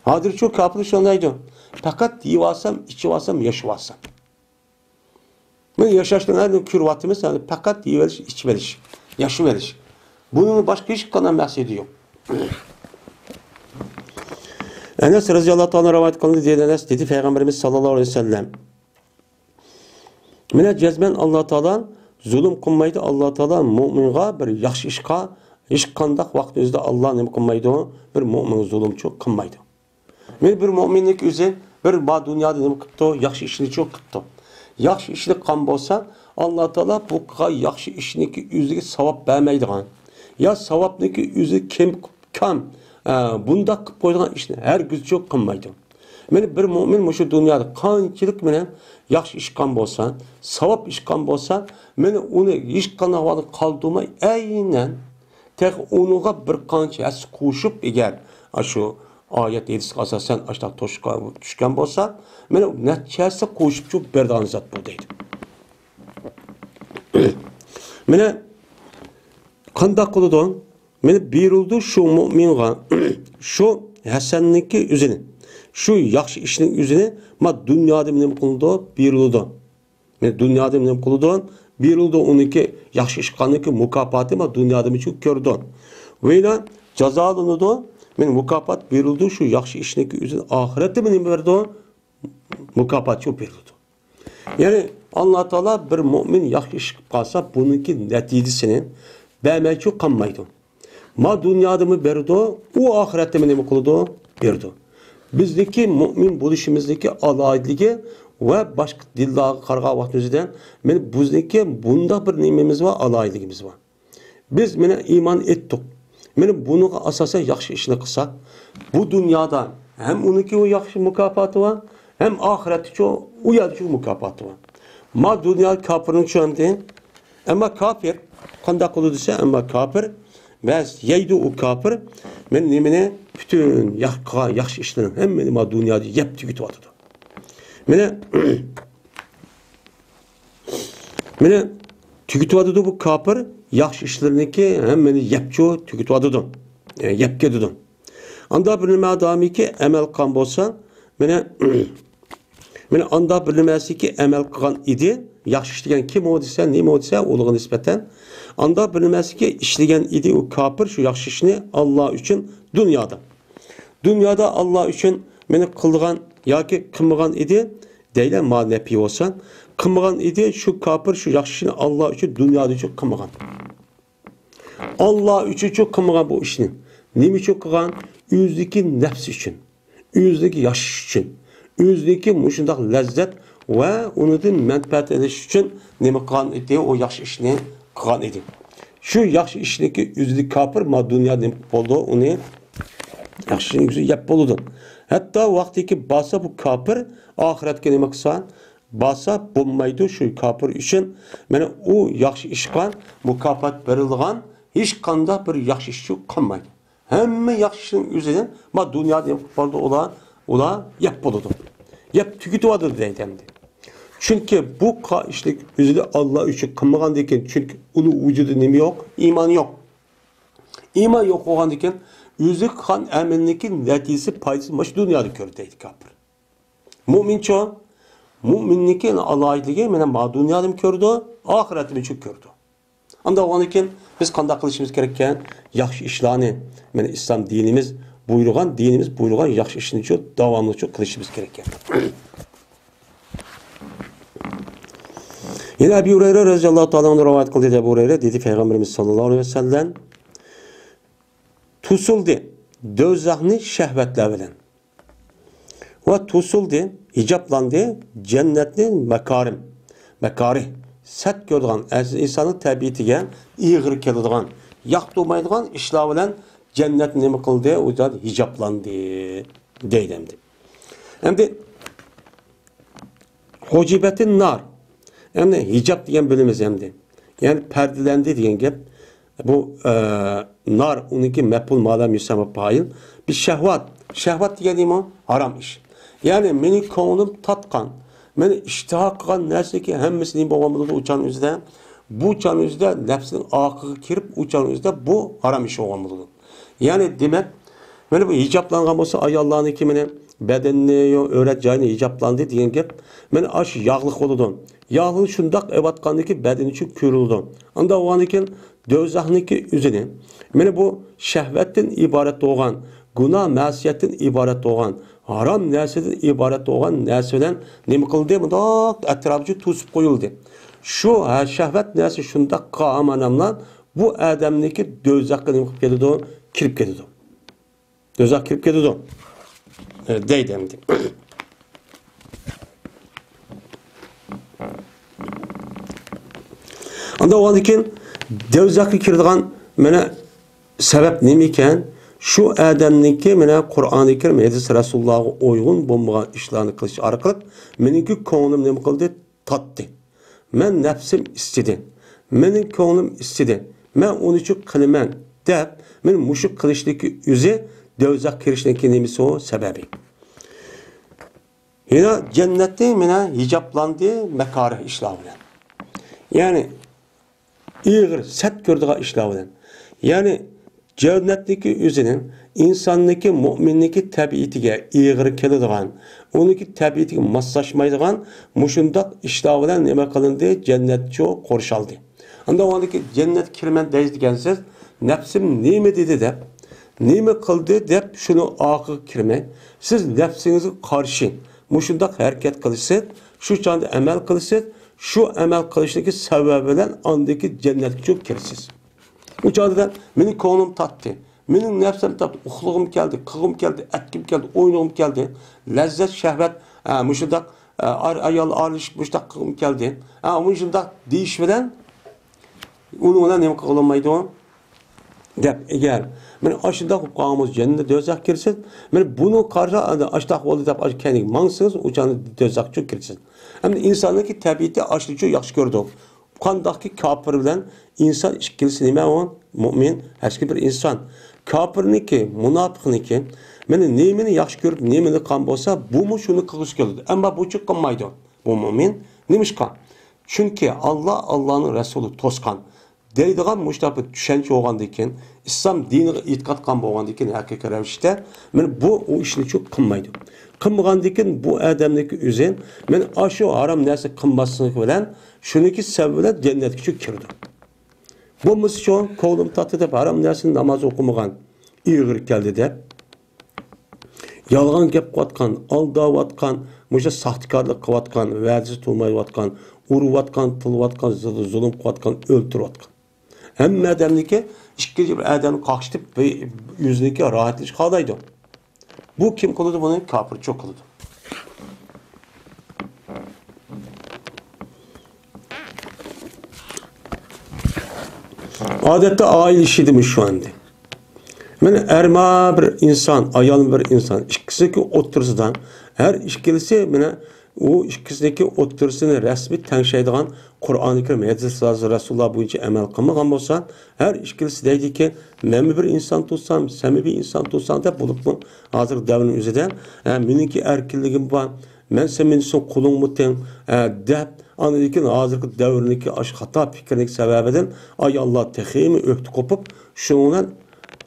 Speaker 1: Hadir çok kafir şundaydı. Fakat yiyip alsam, içip alsam, yaşayıp alsam. Ben yaşaştığın her kürvatımız yani fakat yiyip veriş, içip veriş, yaşayıp veriş. Bunun başka hiç kanan bahsedi yok. Enes radıyallahu anh rivayet kılındı diye Enes dedi Peygamberimiz sallallahu aleyhi ve sellem. Mine cezmen Allah Teala zulüm kılmaydı. Allah Teala müminga bir yaxşı işqa hiç kandak vaktinizde Allah ne kılmaydı o bir mümin zulüm çok kılmaydı. Men bir müminlik üzü bir ba dünyada ne kıptı yaxşı işini çok kıptı. Yaxşı işini kan bolsa Allah Teala bu yaxşı işini üzüge savap vermeydigan. Ya savapniki üzü kim kam bunda kıp koyduğun işini her gün çok kılmaydı. Men bir mümin şu dünyada kançılık bilen yaxşı iş kan bolsa, savap iş kan bolsa, men onu iş kan havalı kaldığıma aynen tek onuğa bir kança es koşup eğer şu ayet edisi asasen aşağı toşka düşken bolsa, men neçesi koşup çok berdan zat bu deydi. Men kanda kılıdan men buyuruldu şu müminga şu hasenlik üzerine şu yaxşı işinin üzerine ma dünyada benim kıldı buyuruldu. Men dünyada benim kıldı buyuruldu onunki yaxşı iş kanıki mukafatı ma dünyada mı çok gördü. Ve cezalandı men mukafat buyuruldu şu yaxşı işindeki üzerine ahirette benim verdi mukafat çok buyuruldu. Yani Allah Teala bir mümin yaxşı iş kalsa bununki neticesini vermeye çok kanmaydı. Ma dünyada mı verdi o ahirette benim kıldı verdi. Bizdeki mümin buluşumuzdaki alaylığı ve başka dillere karga vaktimizden bizdeki bunda bir nimemiz var, alaylığımız var. Biz iman ettik. Bunu asasen yaxşı işini kılsak, bu dünyada hem onunki o yaxşı mükafatı var, hem ahireti çok uyarıcı mükafatı var. Ma dünya kafirin çoğundan, ama kafir, kanda kulu dese ama kafir, biz yeydi o kafir, men nimene bütün yaxşı işlerin hem ma dünyada yep tükütü atıdı. Mene tükütü atıdı bu kafir, yaxşı işlerinki hem yepço tükütü atıdı. Yepke atıdı. Anda bir adamı ki emel kan bolsa, mene anda bilinmesi ki emel kılan idi, yaxşı işleyen kim o dese, neyim o dese, oluğa nispeten, anda bilinmesi ki işleyen idi o kafir, şu yaxşı işini Allah için dünyada. Dünyada Allah için beni kıldığan, ya ki kılmıgan idi, değil ma nepi olsan, kılmıgan idi, şu kafir, şu yaxşı işini Allah için dünyada çok kılmıgan. Allah için çok kılmıgan bu işini. Nemi çok kılgan? Yüzdeki nefs için, yüzdeki yaş için, yüzdeki muşundak lezzet ve onu da menfaat ediş için nemi kılgan idi, o yaxşı işini kılgan idi. Şu yaxşı işindeki yüzdeki kafir, ma dünyada nemi oldu, onu yaxşı yüzü yap boludu. Hatta vaktiki basa bu kafir ahiretke nima kılsa basa bulmaydı şu kafir için mene o yaxşı işkan mukafat verilgan hiç kanda bir yaxşı işçi kalmaydı. Hemme yaxşının üzerinden ma dünyada yapıldı ola yap boludu. Yap tükütü vardır deytemdi. Çünkü bu işlik üzerinde Allah için kılmagan deken çünkü onun vücudu nemi yok, iman yok. İman yok olan deken yüzük kan emelindeki neticesi paydası maç dünyada gördüydü kafir. Mümin çoğu, müminlikin alaylığı ma dünyada mı gördü, ahiretini çok gördü. Anda onun için biz kanda kılışımız gereken yaxşı işlerini, İslam dinimiz buyurgan yaxşı işini çok devamlı çok kılışımız gereken. Yine Ebu Hureyre radıyallahu ta'ala rivayet kıldı Ebu Hureyre dedi Peygamberimiz sallallahu aleyhi ve sellem tusuldu dözahni şehvetler bilen ve tusuldu hicaplandı cennetli mekarih set gördüğün insanın tabiatiga iğir keladigan yaq durmaydigan işler bilen cennet nima kıldı o da hicaplandı deydimdi. Endi hucibetin nar yani hicap diyen bölümümüz endi. Yani perdelendi diyen gep bu nar onunki mepul madem yüsema payıl bir şehvat. Şehvat diyelim o haram iş. Yani benim konuum tatkan Meni iştiha qilgan narsaki hammasini bo'lgan uchan o'zida bu uchan o'zida nafsning oqiga kirib uchan o'zida bu harom ish bo'lgan bo'ladi. Ya'ni demak, mana bu hijoblangan bo'lsa ayollarniki mana bedenini, öğret joyini hijoblandi degan gap, mana ash yog'liq bo'ladi. Yog'li shundoq evatqandiki beden uchun ko'rildi. Unda o'g'anikin do'zaxniki o'zini. Mana bu shahvatdan iborat bo'lgan, gunoh ma'siyatdan iborat bo'lgan, harom narsadan iborat bo'lgan narsa bilan nima qildi? Bundoq atrofga to'sib qo'yildi. Shu shahvat narsa shundoq qa'amanamlan bu odamniki do'zaxga nima qilib ketadi? Kirib ketadi. Do'zax kirib ketadi. Deydi endi. Anda o'g'anikin do'zaxga kiradigan mana sabab nima ekan? Şu adamniki mana Qur'oni Karim hadis Rasulullohga uygun bo'lmagan ishlarni qilish orqali meniki ko'nglim nima qildi? Tatdi. Men nafsim istedi. Mening ko'nglim istedi. Men uni uchun qilaman deb, men mushu qilishniki o'zi do'zax kirishniki nimasi o sababi. Yana jannatda mana hijoblandi makarih ishlar bilan. Ya'ni ig'ir, sat ko'rdigan ishlar bilan. Ya'ni cennetdeki özünün insanniki, mu'minniki tabiatiga ig'ir keladigan, uniki tabiatiga moslashmaydigan mushundaq ishlar bilan nima qilindi? Jannatcho qo'rshaldi. Unda o'ndaki jannat kirman deydigansiz, nafsim nima dedi deb, nima qildi deb shuni oqiga kirmay, siz nafsingizga qarshi mushundaq harakat qilasiz, shu chanda amal qilasiz, shu amal qilishniki sababi bilan ondaki jannatga kirsiz. Uçadıdan benim ko'nglim tatdı. Benim nefsim tatdı. Uxlug'im geldi, qig'im geldi, etkim geldi, o'ynag'im geldi. Lezzet, şehvet, muşundak ayol arilish, muşundak qig'im geldi. Muşundak deyish bilan uni bilan nima qilolmaydi o? Deb eğer men ashunda qilib qolamiz jannatga do'zax kirsiz, men buni qarshi ashtaq bo'ldi deb kening mangsiz, o'chani do'zaxga kirsiz. Hamda insonniki tabiati ashlicha yaxshi ko'rdik. Qandaki kafir bilan insan ikkalisi nima o? Mu'min, eski bir insan. Kafirniki, munofiqniki, meni nemini yaxshi ko'rib, nemini qon bo'lsa, bu mu shuni qilish keladi. Ammo bu chiqmaydi. Bu mu'min nimishqa? Chunki Allohning rasuli to'sqan. Deydigan mushtabi tushuncha bo'lgandan keyin, islom diniga e'tiqod qilgan bo'lgandan keyin haqiqiy ravishda, men bu o ishni chu qilmaydi. Qilmagandan keyin bu odamniki o'zi men ashu harom narsa qilmasligi bilan shuniki sabab bilan jannatga kirdi. Bo'lmasa shu ko'nglim tatdi deb harom narsani namoz o'qimagan, ig'ir keldi deb yolg'on gap qilayotgan, aldayotgan, musha saxtkorlik qilayotgan, va'dasi to'lmayotgan, urayotgan, tilayotgan, zulm qilayotgan, o'ltirayotgan. Hamma odamniki ikkinchi bir odamni qaqshitib yuzniki rohatlish qolaydi. Bu kim qiladi buni? Kafir çok qiladi. Adette aile işidimiş şu anda. Yani erma bir insan, ayol bir insan, ikisindeki otursudan, her ikilisi o ikisindeki otursunu resmi tenşeydiğen Kur'an-ı Kerim, hadis Resulullah boyunca emel kılmagan olsa, her ikilisi deydi ki, ben bir insan tutsam, sen bir insan tutsan da bulup mu? Hazır devrinin üzerinden, benimki erkilliğim var, ben senin için kulun mu ten, deyip, anladıkken hazırki devrindeki hata fikrindeki sebebiden ay Allah tehimi öktü kopup şundan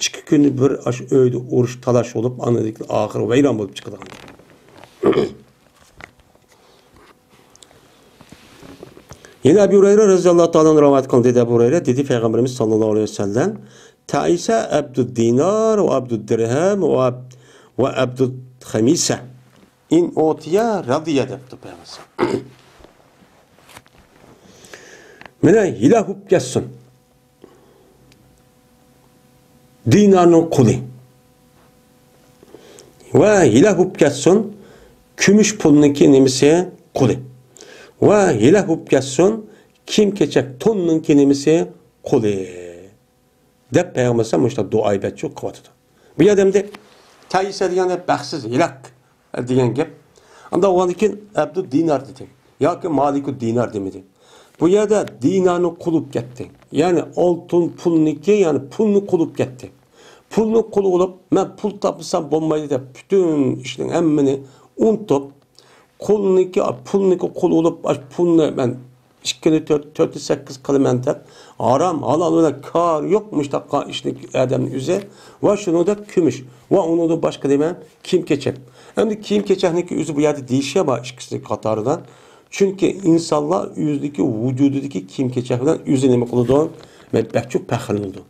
Speaker 1: 2 günlük bir öyde oruç talaş olup anladıkken ahir veyran olup çıkıdı. Yine Ebu Hureyre radıyallahu ta'ala rivayet kıldı dedi Ebu Hureyre dedi Peygamberimiz sallallahu aleyhi ve sellem Ta'ise abdud dinar ve abdud dirhem ve abdud khamise in otiya radiye depti Peygamberimiz. Mene hile hup geçsin. Dinarının kulu. Ve hile hup geçsin. Kümüş pulununki nimisi kulu. Ve hile hup geçsin. Kim keçek tonununki nimisi kulu. Dep Peygamber'e müşte duayı betçu kıvatıdı. Bu adamda tayise diyen de bəxsiz hilak diyen gep. Anda o andakin abdu dinar dedi. Ya ki maliku dinar demedi. Bu yerde dinarını kulup gitti. Yani altın pulniki yani pulunu kulup gitti. Pulunu kulu olup ben pul tapısam bombaydı da bütün işin emmini unutup Qo'lniki, pulniki qo'l olib, pulni men 2-4-8 qilaman deb, haram, halol bilan kar yo'q mushtaqqa ishni odamning o'zi va shuningda kumush va uningda boshqa deman kiyim-kechak. Endi kiyim-kechakniki o'zi bu yerda deyishya bor ikkisini qatoridan. Chunki insonlar o'zidagi vujudidagi kiyim-kechak bilan o'zi nima qiladi? Men baxchu faxrlanadi.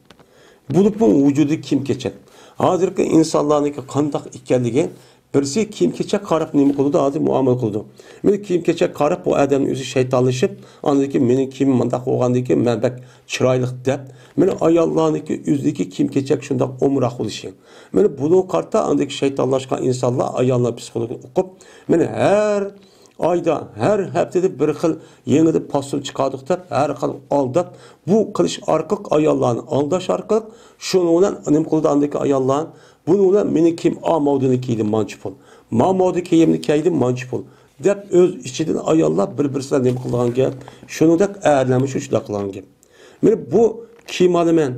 Speaker 1: Bulup bu vücudu kim keçer? Hazırki insanlarınki qandaq ekanligi birisi kim keçer qarab nima qildi, hozir muomala qildi. Men kim keçer qarab bu odamning o'zi shaytonlashib, andiki mening kim mandaq bo'lgandiki men bak chiroyli deb, men ayollarniki o'zidagi kim keçer shundoq umroq bo'lishi. Men buni qarta andiki shaytonlashgan insonlar ayollar psixologini o'qib, men har ayda, her haftada bir xil yeni pasıl çıkardık deb, her xil aldab, bu qilish orqali ayollarni aldash orqali shuni bilan nim qildi andagi ayollar, buni bilan meni kim amodini kiydi manchi pul. Mamodi kiyimni kiydi manchi pul. Deb öz ichidan ayollar bir-birisiga nim qilgan gap, shuningdek erlamish shunday qilgan gap. Meni bu kim olaman?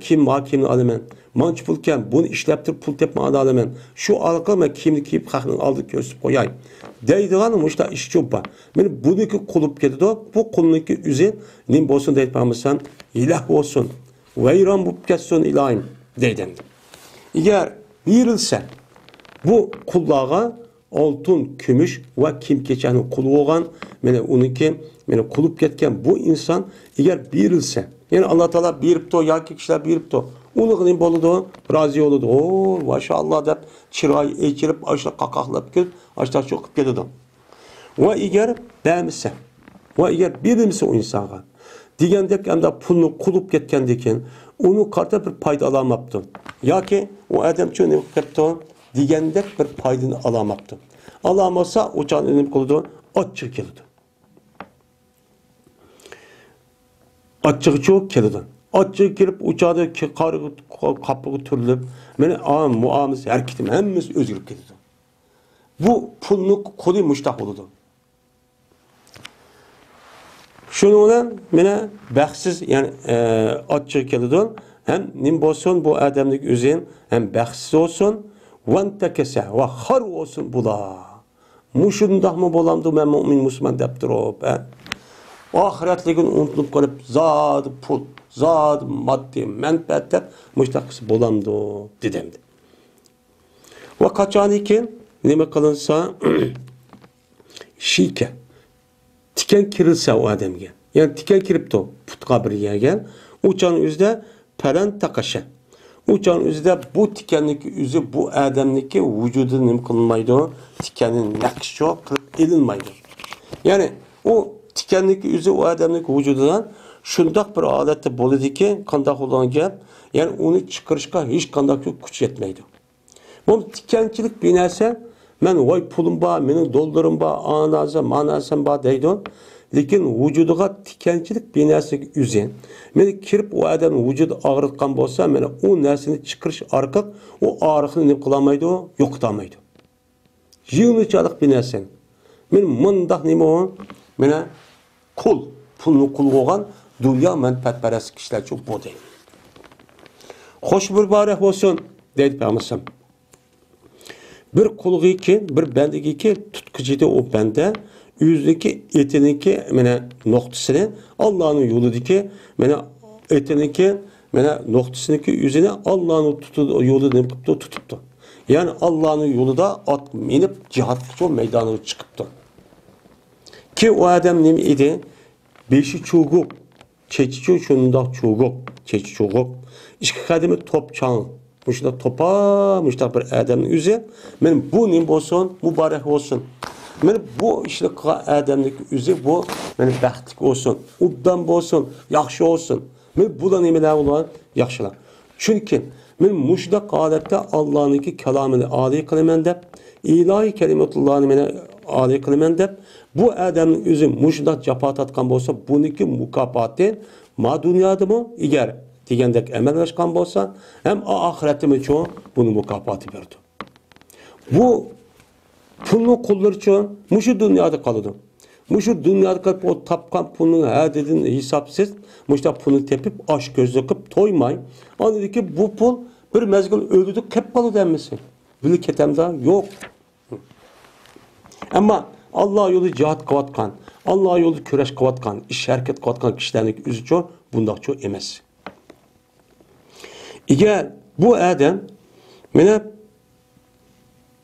Speaker 1: Kim kimni olaman? Manchi pul kam, buni ishlab turib pul tepma olaman. Shu orqali men kimni kiyib xalqning oldiga ko'rsatib qo'yay. Deydigan muşta iş çok var. Men buniki kulup ketdi, bu kuluniki üze nim bolsun deyip almışsan, ilah olsun. Veyran bu ketsin ilahim deyden. Eğer verilse bu kullağa altın, kümüş ve kim keçenin kulu olan, onunki kulup ketken bu insan eğer verilse, yani Allah Teala biripti o, ya ki kişiler biripti o. Uluğunun boludu, razı oludu. Oo, maşallah deyip, çırayı eğirip, aşağı kakaklayıp gelip, aşağı çokup geldi. Ve eğer beğenmişse, ve eğer birimse o insana, diyendek hem de pulunu kulup getkendeken, onu karta bir payda alamaptı. Ya ki o adam çoğunu yaptı, diyendek bir paydını alamaptı. Alamazsa o canın önüm kuludu, açık geldi. Açık çok geldi. Açık girip uçağı kapığı türlüp, beni muamız, hareketim hemmimiz özgürlük gidiyor. Bu pulunu kolu müştak oldu. Şununla bana bəxtsiz, yani açık geldi. Hem nim olsun bu adamlık üzerine, hem bəxtsiz olsun, vantekese ve har olsun bu da. Muşundak mı bolamdı ben mümin Müslüman deyip durup. Ahiretliğini unutup kalıp zat pul, zat maddi, menfaat deyip müştakisi bolamdı dedemdi. Ve kaçanıyken nime kılınsa şike, tiken kirilse o adamge. Yani tiken kirip de put kabriye gel. Uçan üzde peren takaşa. Uçan üzde bu tikenlik üzü bu adamdaki vücudu nim kılınmaydı. Tikenin nakşı kılıp elinmaydı. Yani o tikenlik üzü o adamdaki vücududan şundak bir adette boludu ki kandak olan gel. Yani onu çıkarışka hiç kandak yok güç yetmeydi. Bu tikençilik binelse men vay pulum ba, menin dollarum ba, anazım, manasım ba deydi. Lekin vücuduga tikençilik binası üzen. Meni kirip o adamın vücudu ağrıtkan bolsa, meni o nersini çıkırış arka o ağrıqını ne kılamaydı o, yoqtamaydı. Yığınıçalık binası. Men mındaq neme o? Mene kul, pulunu kul olan dünya menfaatperest kişiler çok bu değil. Hoş bir barek olsun deyip yapmışım. Bir kulğu ki, bir bendeki ki tutkucuydu o bende. Yüzdeki etiniki mene noktasını Allah'ın yoludaki mene etiniki mene noktasındaki yüzüne Allah'ın yolu tutuptu. Yani Allah'ın yolu da at minip cihatçı meydanına çıkıptı. Ki o adam ne idi? Beşi çoğuk, çeçi şunda çoğuk, çeçi çoğuk. İşte kademi top çağın. Muşda topa, muşda bir adamın yüzü. Men bu nim olsun, mübarek olsun. Men bu işte adamlık yüzü bu, men baxtlik olsun, uddan olsun, yaxşı olsun. Men bu da nimeler olan yaxşılar. Çünkü men muşda adette Allah'ınki kelamını âli kılımen dep, ilahi kelimetullah'ını mene âli kılımen dep, bu adamın yüzü muşda capat atkan olsa, bununki mukapatı ma dünyada mı? Eğer diyendek emelleşkan olsa, hem ahirette mi çoğu bunun mukapatı verdi. Bu pulunu kullar için muşu dünyada kalıdı. Muşu dünyada kalıp o tapkan pulunu her dediğin hesapsız, muşta pulunu tepip aş göz döküp toymay. Anladı ki bu pul bir mezgil öldürdük hep balı denmesin. Bunu ketemde yok. Ama Allah yolu cihat kıvatkan, Allah yolu küreş kıvatkan, iş hareket kıvatkan kişilerin üzü çok, bundan çok emez. Eğer bu adam mene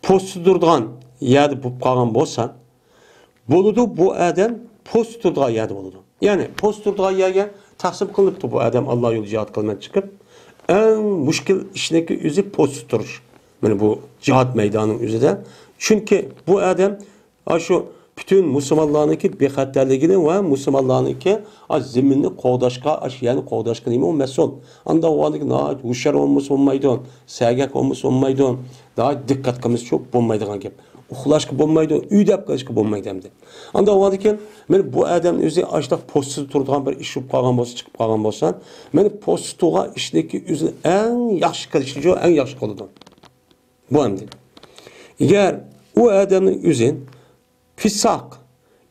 Speaker 1: postudurdan yerde bu kalan bolsa, buludu bu adam postudurdan yerde buludu. Yani postudurdan yerde tahsim kılıptı bu adam Allah yolu cihat kılmaya çıkıp, en müşkil işindeki üzü postudur. Yani bu cihat meydanının üzerinde. Çünkü bu adam şu bütün Müslümanlarınki bexatarligini ve Müslümanlarınki zeminni qoğdaşqa, yani qoğdaşqa neymi o mesul. Anda o anki daha huşar olmuş olmaydı, sergak olmuş olmaydı, daha dikkat kılmış çok bulmaydıgan gap. Uxlaşqa bulmaydı, üydep qilishqa bulmaydı hem de. Anda o anki men bu adam özü açda postsuz turduğan bir iş yapıp qalğan bolsa, çıkıp qalğan bolsa, men posttuğa işdeki özü en yaxşı qilishçi, en yaxşı qılıdım. Bu hem de. Eğer o adamın özün fisak,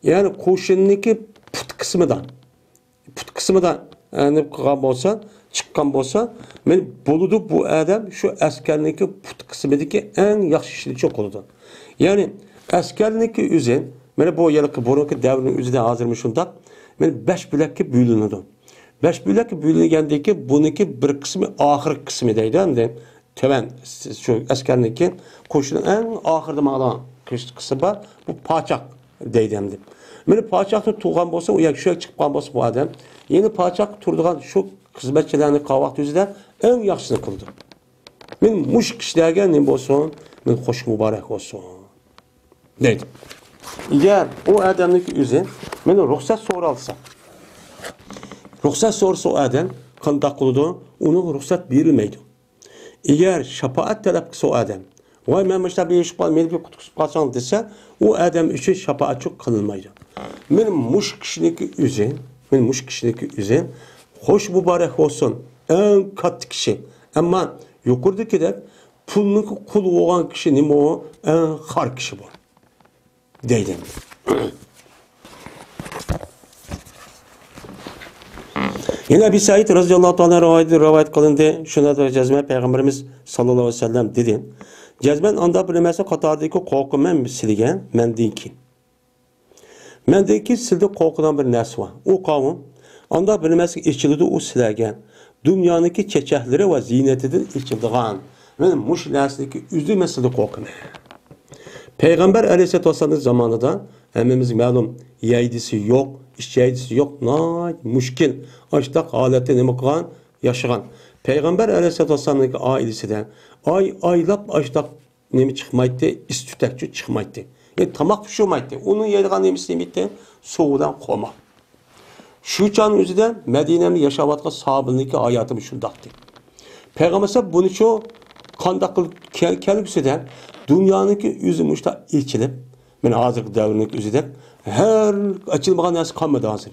Speaker 1: yani koşunniki put kısmıdan yani kılgan bolsa, çıkkan bolsa, men buludu bu adam şu askerniki put kısmındaki en yaxşı işini çok oldu. Yani askerniki üzün, men bu yılki burunki devrinin üzüden hazırmış şundak, men 5 bölekki bölünüdü. 5 bölekki bölüngəndəki bununki bir kısmı ahir kısmı deydi hem de töven şu askerniki koşunun en ahırda mağlan kısmı var, bu paçak deydi hem de. Meni paçakta tuğan bolsa, o yak şöyle çıkıp bolsa bu adam, yeni paçak turduğan şu hizmetçilerini kavak düzüde en yaxşısını kıldı. Men muş kişilerge ne bolsun, men hoş mübarek olsun. Deydi. Eğer o adamdaki üzün, meni ruhsat soralsa, ruhsat sorsa o adam, kandak kılıdı, onun ruhsat verilmeydi. Eğer şefaat talep kılsa o adam, vay men başta bir iş var, beni bir kutuksuz kalsan dese, o adam için şefaat çok kılınmaydı. Men muş kişideki üzün, hoş mübarek olsun, en katı kişi. Ama yukarıdaki de pulun kulu olan kişi neymi o, en har kişi bu. Deydim. Yine Ebu Said radıyallahu anh rivayet kılındı. Şuna da cezme Peygamberimiz sallallahu aleyhi ve sellem dedi. Cezmen anda bilmese katardaki korku men silgen mendinki. Mendinki sildi korkudan bir nes var. O kavim anda bilmese içildi o silgen. Dünyanınki çeçehleri ve ziynetidir içildiğan. Benim muş nesdeki üzü mesildi korku men. Peygamber aleyhisselatü vesselam'ın zamanında hemimiz malum yeydisi yok, işçeydisi yok, müşkil, açtak halette ne kılan, yaşayan. Peygamber aleyhisselatü vesselam'ın ailesinden aylap açtak nemi çıkmaydı, istütekçi çıkmaydı. Yani tamak pişirmaydı. Onun yediği nemisi nemiydi, soğudan koma. Şu canın üzerinden Medine'nin yaşavatlı sahabındaki hayatım şundaktı. Peygamber bunu çoğu kandaklı kelgüsüden dünyanınki üzümüşte içilip, ben hazır devrindeki üzüden her açılmayan nesi kalmadı hazır.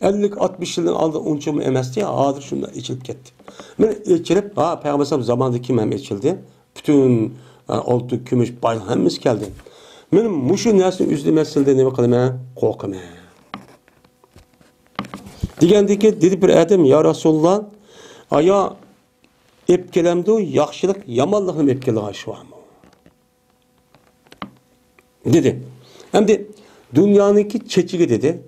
Speaker 1: 50-60 yılın aldı unçumu emesti ya hazır şundan içilip gitti. Ben içilip, Peygamber zamanında kim hem içildi? Bütün oltu, gümüş, bayram hemiz geldi. Benim muşu nesini üzülü meselede ne bakalım korkum. Degендeki dedi bir adam ya Resulullah aya epkelemdi o yaxşılık yamanlığın epkeli aşı var mı? Dedi. Hem de dünyanınki çeçigi dedi.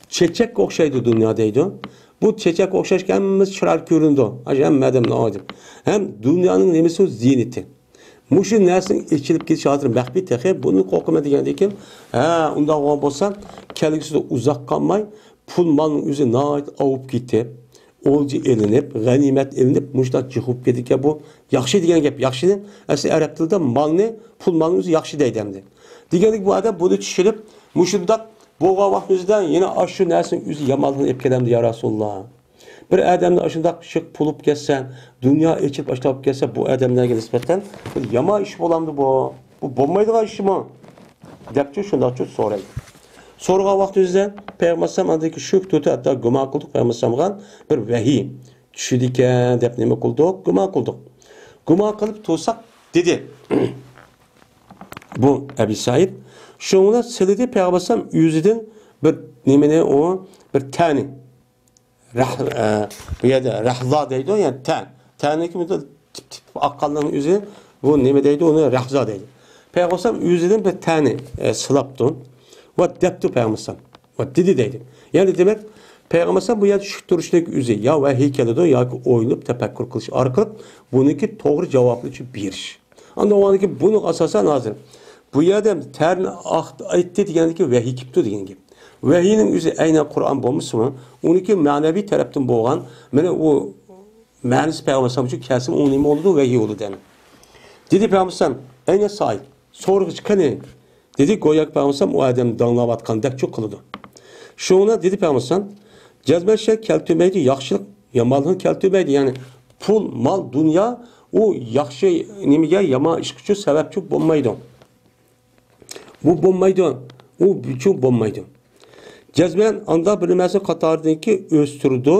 Speaker 1: Çeçek okşaydı dünyadaydı. Bu çeçek okşaşken hemimiz çırar göründü. Hem madem ne oldu? Hem dünyanın nemesi o ziyneti. Muşun nesin içilip gidiş hatırım. Bak bir tek bunu korkuma degендeki ondan olan olsa kelgisi de uzak kalmay pul malın üzerine avup gitti. Olcu elinip, ganimet elinip, muşta çıkıp gidik bu. Yaxşı degen gap. Yaxşı aslında Arap dilinde malını, pul malını üzü yaxşı deydemdi. Degendik bu adam bunu çişirip, muşunda boğa vaxtımızdan yine aşı nesin üzü yamalını epkelemdi ya Resulullah. Bir adamda aşında şık pulup geçsen, dünya içip başlayıp geçse bu adamlarga nispeten yama iş bolamdı bu. Bu bombaydı iş mi? Depçi şunda çok soraydı. Soruğa vaxtımızda Peygamber andaki şük tutu hatta guma kıldık Peygamber'den bir vahiy düşüdüken dep neme kıldık, guma kıldık. Guma kılıp tutsak dedi. Bu Ebu Said şunla silidi Peygamber yüzüden bir nemene o bir tane ya da rahza deydi o yani tane ki tip akkalların yüzü bu neme deydi onu rahza deydi. Peygamber yüzüden bir tane sılaptı. Ve depti Peygamber. Ve dedi deydi. Yani demek Peygamber bu yer şu turuşdaki üzü ya ve heykelidir ya ki oylanıp tefekkür kılış arkalık bununki doğru cevaplı için bir iş. Anda o andaki bunu asasen hazır. Bu yerde terini aytti degendeki vehiy kipti degen gibi. Vehiyinin üzü aynen Kur'an bulmuş mu? Onunki manevi taraftan boğan, mene o manisi Peygamber için kesim onun nime oldu vehiy oldu denen. Dedi Peygamber aynen sahip. Sorgıç kanı. Dedi goyak Peygamber o adam danlavatkan dek çok kılıdı. Şuna dedi Peygamber cezbel şey keltümeydi, yaxşılık, yamalığın keltümeydi. Yani pul, mal, dünya o yaxşı nimeye yama işküçü sebepçi bulmaydı. Bu bulmaydı. O bütün bulmaydı. Cezben anda bilinmesi katardaki östürdü.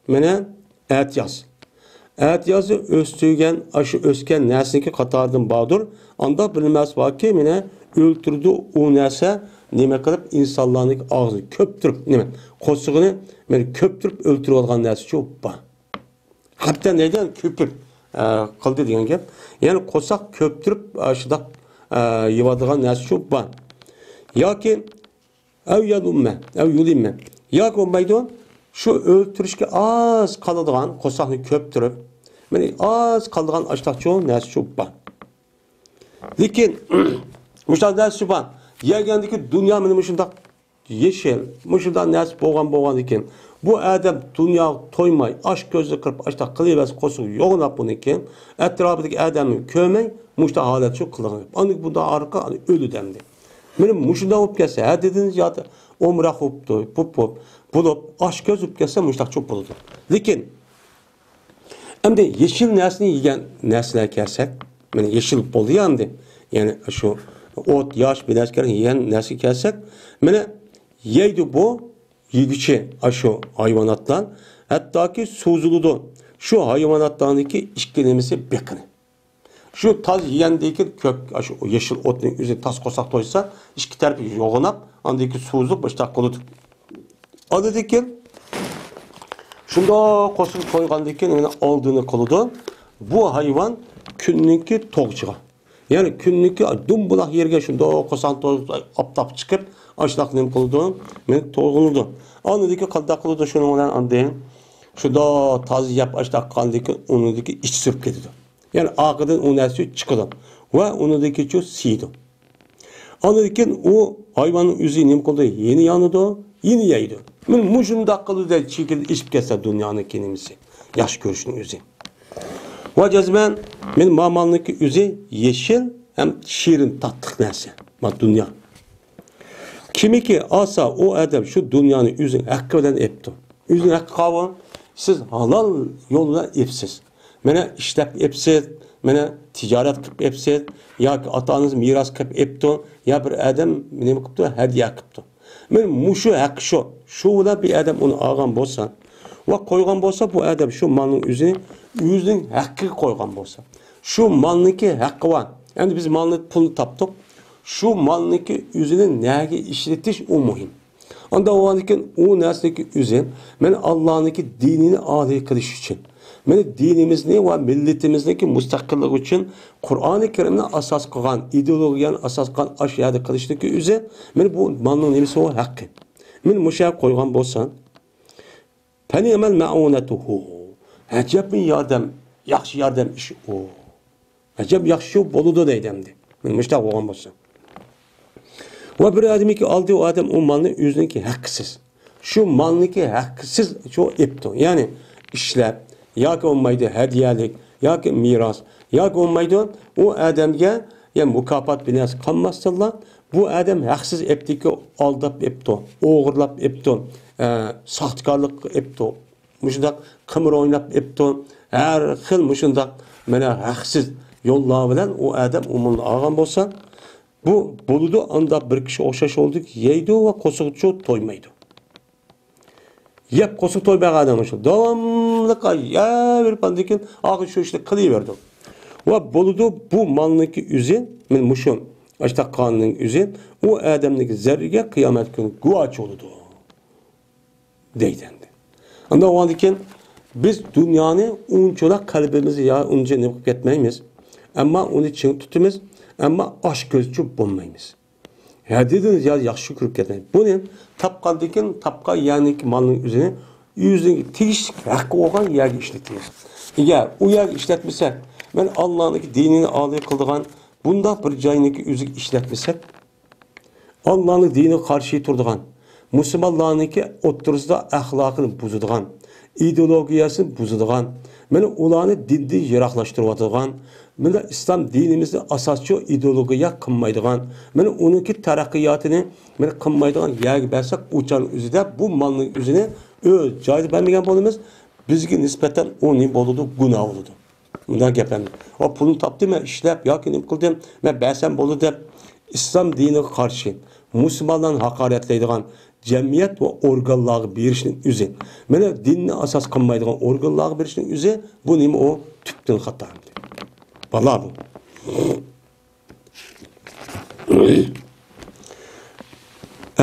Speaker 1: Mene et yaz. Et yazı östügen, aşı ösken nesneki katardın bağdır. Anda bilinmesi var ki mene öldürdü o nese nime kılıp insanların ağzını köptürüp nime kosuğunu mene köptürüp öldürüp algan nesi çok ba. Hatta neyden köpür kıldı diyen gep. Yani kosak köptürüp aşıdak yıvadığan nesi çok ba. Ya ki ev yalumme, ev yulimme. Ya ki olmaydı şu öldürüşke az kalıdığan kosakını köptürüp mene az kalıdığan aşıdak çoğun nesi çok ba. Lakin müşahede sübhan yegendeki dünya meni müşündak yeşil müşündak nasip boğan iken bu adam dünya toymay aşk gözü kırıp aşta kılıybaz kosu yoğunap bunu iken etrafındaki adamın kömey müşta halet çok kılınıp anlık bunda arka ölü demdi. Benim müşündak olup gelse her dediniz ya da omrak optu bulup aşk göz olup gelse müştak çok buludu. Lakin hem de yeşil nesini yiyen nesine kersek yani yeşil bolu yandı. Yani şu ot, yaş, bileşken yiyen nesli kelsek mene yeydi bu yigüçe şu hayvanattan hatta ki suzuludu. Şu hayvanatlarındaki işkilemesi bekini. Şu taz yiyendeki kök şu yeşil otun üzerine tas kosak toysa iki tarafı yoğunap andaki suzluk başta koludu. Adıdaki şunda kosuk koygandaki aldığını koludu. Bu hayvan künnünki toğçığa. Yani künnünki dumbulak yerge şunda kosan aptap çıkıp açlak nem koludu. Men toğuludu. Anıdaki kaldak koludu şunun olan andayın. Şunda tazı yap açlak kaldaki onudaki iç sürüp gidiyordu. Yani ağıdan o nesli çıkıdı. Ve onudaki şu siydi. Anıdaki o hayvanın üzü nem koludu yeni yanıdı. Yeni yaydı. Men muşunda kılıdı çekildi içip kesse dünyanın kendimizi. Yaş görüşünün üzü. Ve cezben men mamalniki üzü yeşil hem şirin tatlık nesi. Ma dünya. Kimi ki asa o adam şu dünyanın üzün hakkıdan epti. Üzün hakkı kavun siz halal yoluna epsiz. Mene işlep epsiz, mene ticaret kıp epsiz, ya ki atanız miras kıp epti, ya bir adam ne kıptı hediye kıptı. Men muşu hakkı şu. Şu da bir adam onu ağam bolsa ve koygan bolsa bu adam şu malın üzerine yüzün hakkı koygan bolsa. Şu malniki hakkı var. Yani biz malını pulunu taptık. Şu malniki üzerine neye işletiş o muhim. Anda o andikin o nesneki üzerine men Allah'ınki dinini âli kılış için. Men dinimizni ve milletimizdeki müstakillik için Kur'an-ı Kerim'e asas kılan, ideolojiyen asas kılan aşağıda kılıştaki üzerine men bu malın nemisi o hakkı. Men muşa koygan bolsan Feni'mel ma'unetuhu. Acep mi yardım, yaxşı yardım iş o. Acep yaxşı boludu deydemdi. Men muşta koygan bolsan. Ve bir adamı ki aldı o adam o malını yüzündeki haksız. Şu malındaki haksız çok ipti. Yani işlep, ya ki olmaydı hediyelik, ya ki miras, ya ki olmaydı o adamga yani mukafat binas kalmazsınlar. Bu adam haksız ipti ki aldap ipti, oğurlap ipti, sahtkarlık ipti, müşundak kımır oynap ipti, her xil müşundak mena haksız yollar bilen o adam umumlu ağam bolsa bu buludu anda bir kişi oşaş olduk yeydi ve kosuğu toymaydı. Yep kosuğu toymayan adam şu. Devamlı ya bir pandikin ağır şu işte kılıverdi. Ve buludu bu malındaki üzü men muşum açta kanının üzü o adamdaki zerrige kıyamet günü guvaç oldu. Deydendi. Anda o andikin biz dünyanı unçola kalbimizi ya unca ne etmeyimiz. Ama onu için tutumuz Ama aş gözcü bulmayız. Ya dediniz ya yaxşı ko'rib ketmaydi. Buni tapqandan keyin tapqa ya'ni malning yüzüne tegishli haqqi olgan yerga ishlatamiz. Agar u yerga ishlatmasak, men Allohning dinini oliy qildigan bundaq bir joyniki o'ziga ishlatmasak, Allah'ın dini karşı turduğan, Müslümanlarınki o'ttirisida axloqini buzadigan, ideologiyasini buzadigan, mana ularni dindan yiroqlashtiradigan, mana islom dinimizni asoschi ideologiya qilmaydigan, mana uniki taraqqiyotini mana qilmaydigan yerga bersak, o'chan o'zida bu malning o'zini o'z joyida bermagan bo'lamiz, bizga nisbatan u nima bo'ladi, gunoh bo'ladi. Bundan gapamiz. O pulni topdim, men ishlab yoki nima qildim, men bersam bo'ladi deb İslam diniga qarshi musulmonlarni haqoratlaydigan jamiyat va organlarga berishning o'zi, mana dinni asos qilmaydigan organlarga berishning o'zi, bu nima o tubdan xato. Bala bu.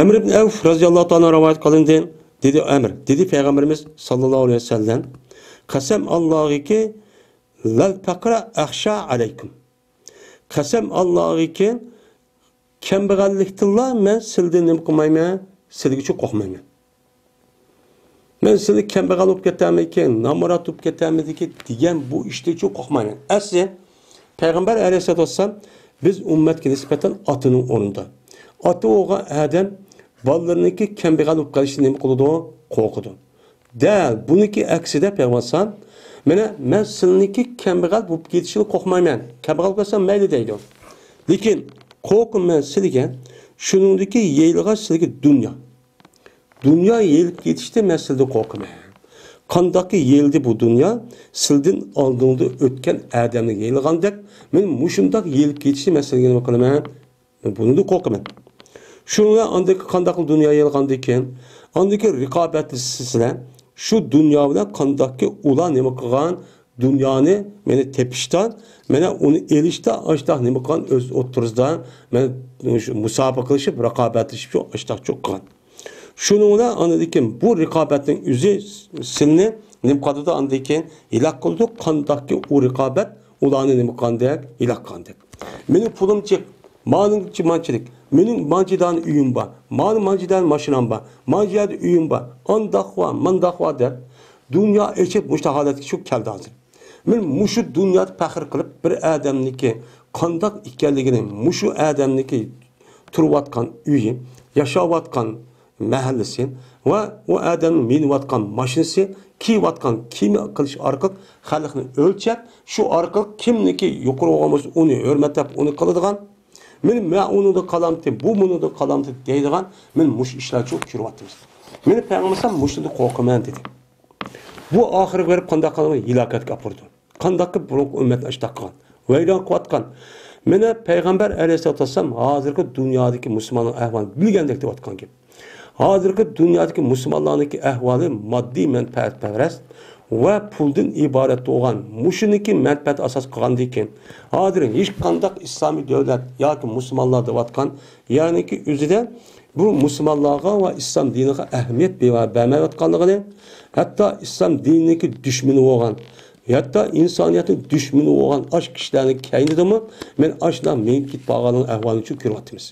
Speaker 1: Amr ibn Avf radhiyallohu anhu rivoyat qilindi, dedi Amr, dedi Peygamberimiz sallallohu alayhi vasallam, qasam Allohga lal faqra akhsha alaykum. Qasam Allohga kambag'allikdilla men sizdan nima qilmayman, sizga uchun qo'rqmayman. Men sizni kambag'al bo'lib ketaman, namorat bo'lib ketaman degan bu ishda uchun qo'rqmayman. Asli Payg'ambar alayhisolatu vasallam biz ummatga nisbatan otining o'rnida. Oti o'g'an adam bolalarniki kambag'al bo'lib qolishini nima qiladi? Qo'rqadi. Dal buniki aksida Payg'ambar mana men sizniki kambag'al bo'lib ketishini qo'rqmayman. Kambag'al bo'lsam mayli deydi. Lekin korkum ben sizge, şunundaki yayılgan sizge dünya. Dünya yayılıp yetişti meselede korkum. Kandaki yayıldı bu dünya, sizden aldığında ötken erdemlik yayılgan dek, ben muşundak yayılıp yetişti meselede bakalım. Bunu da korkum. Şununla andaki kandaklı dünya yayılgan deken, andaki rekabetlisiyle, şu dünya ile kandaki ulan ne bakılan, dünyanı meni tepişten, meni onu elişte açtak ne bakan öz oturuzda, meni musabaka kılışıp, rekabetleşip çok açtak çok kan. Şununla anladık ki bu rekabetin üzü silini ne kadar da anladık ki ilak kıldık, kandaki o rekabet ulanı ne bakan dek, ilak kandık. Meni pulum çek, malın çimançılık, menin mancidan üyüm var, malın mancidan maşinam var, manciyada üyüm var, andakva, mandakva der, dünya eşit müştahaletki çok keldi hazır. Men muşu dünyada fəxr qilib bir adamniki qandaq ekanligini, muşu adamniki turvatqan uyi, yaşavatqan mahallasi va o adamning minvatqan mashinasi, kiyvatqan kimi qilish orqali xalqni o'lchab, shu orqali kimniki yuqori bo'lmasa uni hurmatlab, uni qiladigan, men uni da qalamti, bu muni da qalamti deydigan, men mush ishlar çok ko'ryapmiz. Meni payg'ambar mushni qo'rqaman dedi. Bu oxirgi berib qanday qilib hilokatga apurdi. Qandaqki bu ummatni ashtaqan, vayron qilayotgan. Meni payg'ambar alayhisolatu vasallam hozirgi dunyodagi musulmonlar ahvolini bilgandek deyotgan gap. Hozirgi dunyodagi musulmonlarning ahvoli moddiy manfaatparast va puldan iborat bo'lgan. Mushuniki manfaat asos qilgandan keyin hozir hech qanday islomiy davlat yoki musulmonlar deyotgan, ya'niki o'zida bu musulmonlarga va islom diniga ahamiyat bermayotganligini, hatto islom dinidagi dushmani bo'lgan, hatta insoniyatning dushmani bo'lgan ash kishilarning kaynidimi, men ashlar men ketib qolganning ahvolini uchun ko'ryapmiz.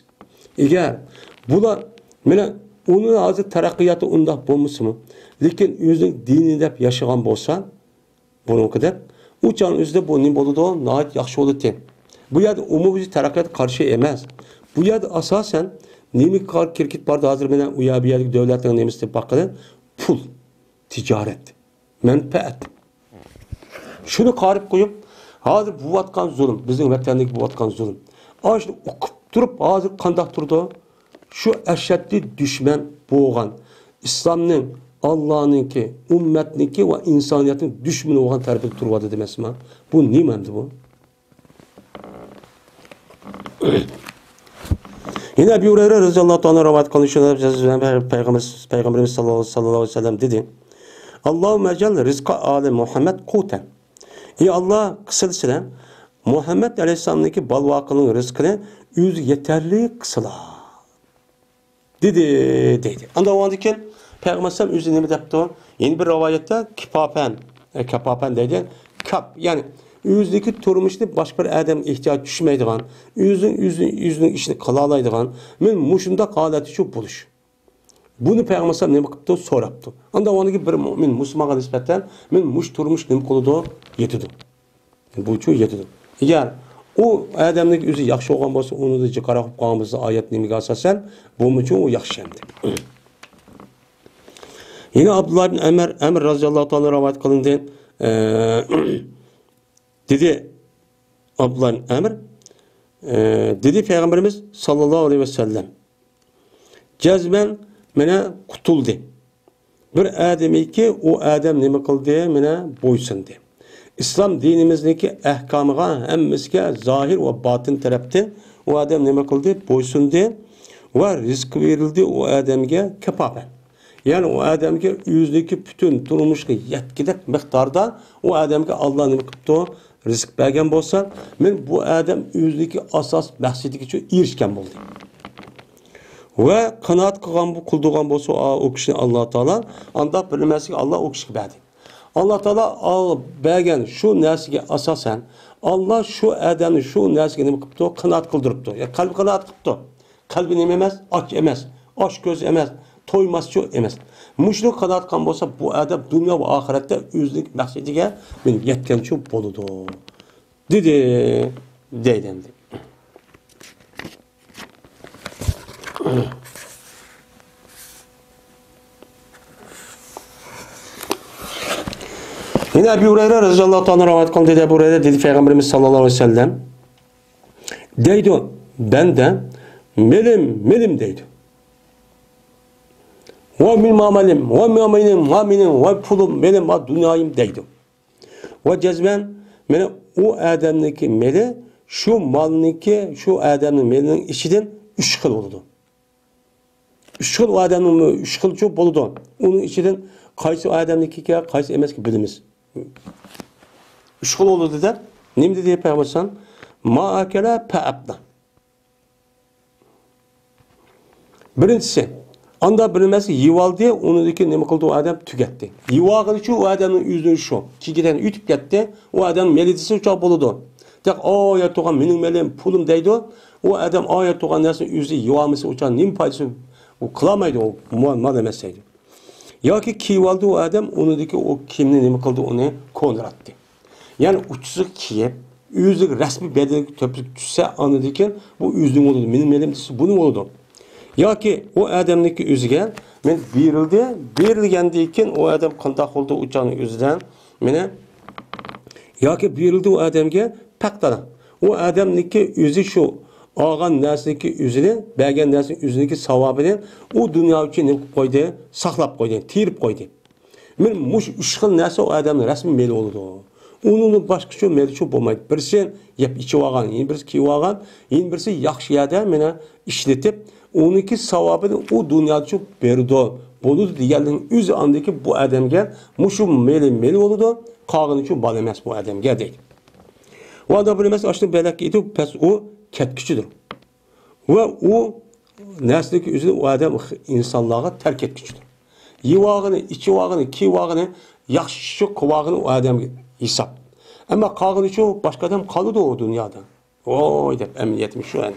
Speaker 1: Agar bular mana uni hozir taraqqiyoti undaq bo'lmasmi, lekin o'zining dinini deb yashagan bo'lsa, buniki deb uchan o'zida bu nima bo'ladi? Nihoyat yaxshi bo'ladi. Bu yerda umumiy taraqqiyot qarshi emas. Bu yerda asosan nima kirkit bordi hozir mena u yerlik davlatning nemasi deb baqadi? Pul, tijorat, manfaat. Şunu qarib qo'yib, hozir buvatgan zulm, bizning vatandagi buvatgan zulm. Ashni o'qib turib, hozir qandoq turdi? Shu ashaddiy dushman bo'lgan islomning, Allohningki, ummatniki va insoniyatning dushmani bo'lgan tarafida turibdi demasmi? Bu nima endi bu? Yine Ebu Hureyre radhiyallohu anhu rivoyat qilishida Payg'ambarimiz sallallohu alayhi vasallam dedi: Allohumma ec'al rizqa ali Muhammed qutan. Ey Allah kısılsın, Muhammed Aleyhisselam'daki balvakının rızkını yüz yeterli kısıla. Dedi. Anda o andiken Peygamber Aleyhisselam yüzü ne mi yaptı? Yeni bir rivayette kipapen dedi. Kap yani o'zidagi turmushni boshqa bir odam ehtiyoj tushmaydigan, o'zining ishini qila oladigan, men mushundoq holati shu bo'lish. Buni payg'ambar sollallohu alayhi vasallam nima qilibdi? So'rabdi. Unda o'niga bir mu'min musulmonga nisbatan men mush turmush nima qiladi? Yetidi. Bu chu yetidi. Agar u odamning o'zi yaxshi bo'lgan bo'lsa, uni jiqara qilib qolgan bo'lsa, oyat nimaga asosan, bu uchun u yaxshi endi. Yine Abdullah ibn Amr radhiyallohu ta'ala rivoyat qilindi. Dedi Abdullah ibn Amr dedi Peygamberimiz sallallahu aleyhi ve sellem cezmen mene kutuldu. Bir ademi ki o adam nima qildi? Mene boysundi. İslam dinimizdeki ahkamıga hemmizga zahir ve batın taraftan o adam nima qildi? Boysundi ve rizq verildi o adamga kapafen. Yani o adamga yüzdeki bütün turmuşga yetkidek miqdarda o adamga Allah nima qildi? Rizq bergen bolsa, men bu adam yüzdeki asas maqsadiga shu erishgan bo'ldi. Ve kanaat qilgan bu qildigan bolsa o kishini Alloh taolo anda bilmaslik Allah o kishiga berdi. Allah taolo bergen şu narsaga asosan Allah şu adamni şu narsaga nima qilibdi? Qanaat qildiribdi. Ya qalbi qanaat qilibdi. Qalbi nima emas? Och emas, och ko'z emas, to'ymaschi emas. Mushuni qanaat qilgan bo'lsa bu adam dunyo va oxiratda o'zining maqsadiga men yetgancha bo'ladi. Dedi deydi. Yine Ebu Hureyre radıyallahu ta'ala rivayet kıldı dedi Ebu Hureyre dedi Peygamberimiz sallallahu aleyhi ve sellem deydi ben de melim deydi. Ve min mamalim ve maminim ve pulum melim ve dünyayım deydi. Ve cezmen mene o adamdaki meli şu malniki şu adamın melinin işiden 3 xil oldu. 3 xil o adamın 3 xil çok oldu. Onun içinden qaysi adamniki ki qaysi emas ki bilimiz. 3 xil oldu dedi. Nima dedi Peygamber ma akala pa'abna. Birincisi anda bilmesi yivaldi, onudaki nima qildi o adam tüketti. Yivag'ini şu o adamın yüzünü şu. Kigidan ütüp ketdi. O adam melidisi uçaq bo'ladi. Tek oyat to'g'an mening melim pulum deydi. O adam oyat to'g'an narsa yüzü yivamisi uçaq nim foydasi o qilmaydi o mal emas deydi. Yoki kiyvaldi o adam onudaki o kimni nima qildi uni ko'ndiratdi. Yani uçsuq kiyib, yüzlük resmi bedeni töpük tushsa anadiki bu yüzlük oldu. Mening melim desi bunu oldu. Yoki o adamniki o'ziga men berilgandan keyin o adam qanday bo'ldi uçağın o'zidan meni yoki berildi o adamga paqtana. O adamniki o'zi shu olgan narsaniki o'zini, bergan narsaniki o'ziniki savobini o dunyo uchun nima qilib qo'ydi? Saqlab qo'ydi, terib qo'ydi. Men mush 3 xil narsa o adamning rasmiy meli bo'ldi. Onun başqa meli shu bo'lmaydi. Birisi yeb ichib olgan, birisi kiyib olgan, birisi yaxshi yerda meni ishlatib onunki savabını o dünyada çok berdi. Boludu diyenin özü andaki bu adamga muşu meli oludu. Qağını çok bal emas bu adamga deydi. O adam bilmez açtı belak idi. Pes o ketkiçidir. Ve o nesldeki özü o adam insanlığa terk etkiçidir. Yivağını, içivağını, kiyivağını, yaxşı kuvağını o adam hesap. Ama qağını çok başka adam kalıdı o dünyada. Oy dep emniyetmiş şu an.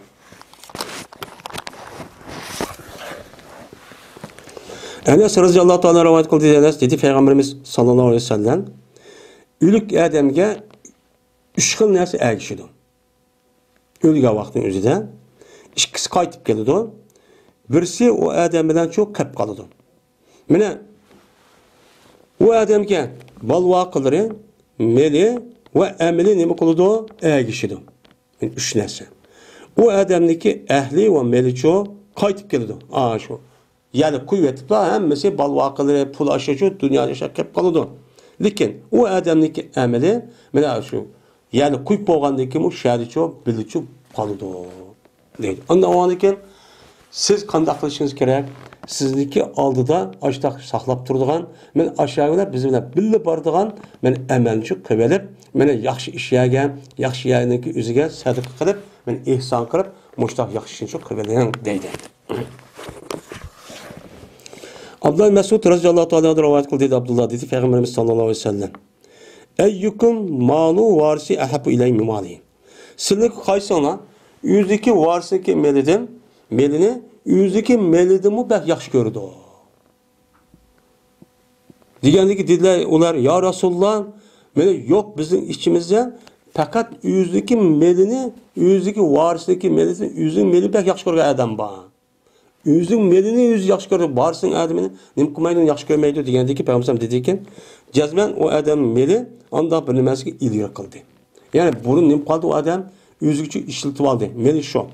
Speaker 1: Enes radıyallahu ta'ala rivayet kıldı Enes dedi Peygamberimiz sallallahu aleyhi ve sellem ölük adamga 3 xil narsa ergishidi. O'lgan vaqtning o'zida ikkisi qaytib keladi. Birisi o adam bilan çok qilib qoladi. Mana o adamga balvoqlari, meli va amali nima qiladi? Ergishidi. 3 narsa. O adamniki ahli va melicho qaytib keladi. Shu yani kuvvetli hemmesi balvaqaları, pul aşıcı, dünyada yaşayıp kalıdı. Lakin o adamdaki ameli, mana şu, yani kuyup boğandaki mu şeriço, biliço kalıdı. Deydi. Ondan o anıken siz qanday qilishiniz kerak? Sizniki aldıda aştaq saqlab turdigan, men aşağıda biz bilan birga bordigan, men amalchi qilib, meni yaxshi ish yagan, yaxshi yerniki o'ziga sadaqa qilib, men ihson qilib, mushtaq yaxshi ishni qilgan deydi. Abdullah Mesud radıyallahu ta'ala rivayet kıldı dedi Abdullah dedi Peygamberimiz sallallahu aleyhi ve sellem. Eyyukum malu varisi ahabu ileyhi mimalihi. Sizlik kaysana yüzdeki varisiki melini yüzdeki melidimi bek yaxşı gördü o. Degandiki dediler ular ya Resulullah meli yok bizim içimizde fakat yüzdeki melini yüzdeki varisiki melini yüzün meli bek yaxşı görgen adam var. Yüzün melini yüz yaxşı görgen varisinin adamını nim kılmaydın yaxşı görmeydi degandiki Peygamber dedi ki cezmen o adam meli anda bir nimesi ilgili kıldı. Yani bunun nim kaldı o adam yüzükçü işletip aldı. Meli şu.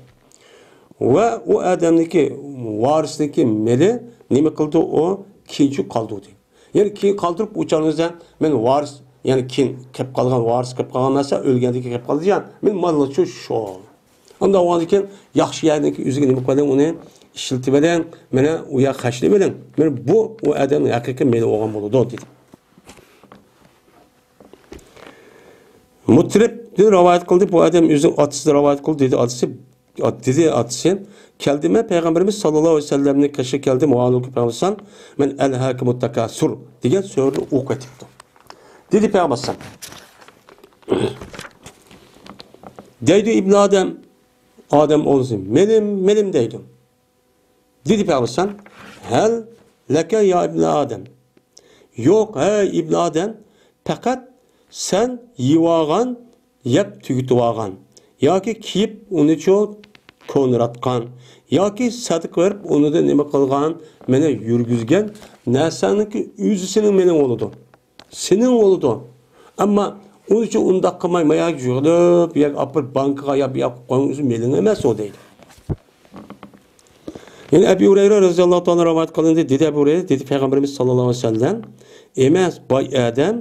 Speaker 1: Ve o adamdaki varisdeki meli nime kıldı o kinci kaldı. Yani kin kaldırıp uçağınızda men varis yani kin kep kalgan varis kep kalgan mesela ölgendeki kep kaldı yani men malı şu. Anda o anken yaxşı yerdeki yüzüge nime kıldı onu işletip eden mene uya kaçlı bilen. Men bu o adamın hakiki meli olan buludu dedi. Mutrib rivayet kıldı bu adam yüzün atısı rivayet kıldı dedi atısı keldime Peygamberimiz sallallahu aleyhi ve sellem'in kaşı geldi muhaluku Peygamberimiz men el hakimut takasur diye sözü okuttu. Dedi Peygamberimiz deydi İbn Adem olsun melim deydim. Dedi Peygamberimiz hel leke ya İbn Adem yok hey İbn Adem fakat sen yivağan yap tügütüvağan yoki kiyip onu çok ko'nratgan yoki sadık verip onu da nima qilgan meni yurgizgan narsaniki o'zi sening mening bo'ladi sening bo'ladi ammo u uchun undaq qilmay mayak yig'ilib yoki apir bankaga yo'q qo'ying o'zi mening emas o deydi. Yani Ebu Hureyre radıyallahu anh rivayet kılındı dedi Ebu Hureyre dedi Peygamberimiz sallallahu aleyhi ve sellem emas bay adam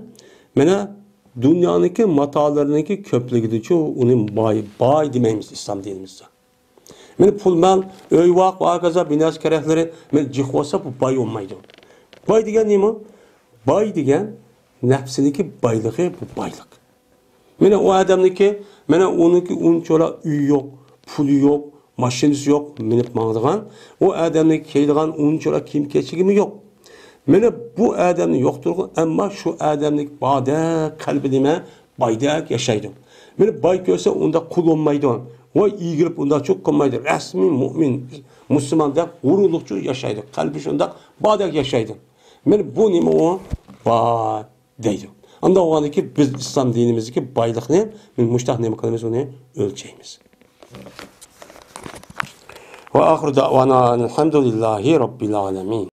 Speaker 1: mana dünyanınki matalarınki köpligidir ki onun bay demeyimiz İslam dinimizde. Men pul mal, öy vaq, vaqaza, binas kerekleri men cihvasa bu bay olmaydı. Bay degen neymi? Bay degen nefsiniki baylığı bu baylık. Mene o adamniki, mene onunki unçola üy yok, pulu yok, maşinisi yok, minip mağdıgan. O adamniki keydigan unçola kim keçigimi yok. Mene bu adamın yoktur ama şu adamniki bade kalbime baydak yaşaydı. Mene bay görse onda kul olmaydı. O iyi girip onda çok konmaydı. Resmi mümin, Müslüman da gururlukçu yaşaydı. Kalbi şunda badak yaşaydı. Men bu nime o ba deydi. Anda o andaki biz İslam dinimizdeki baylık ne? Men müştah nime kılımız onu ölçeyimiz. Ve ahir da'vana elhamdülillahi rabbil alemin.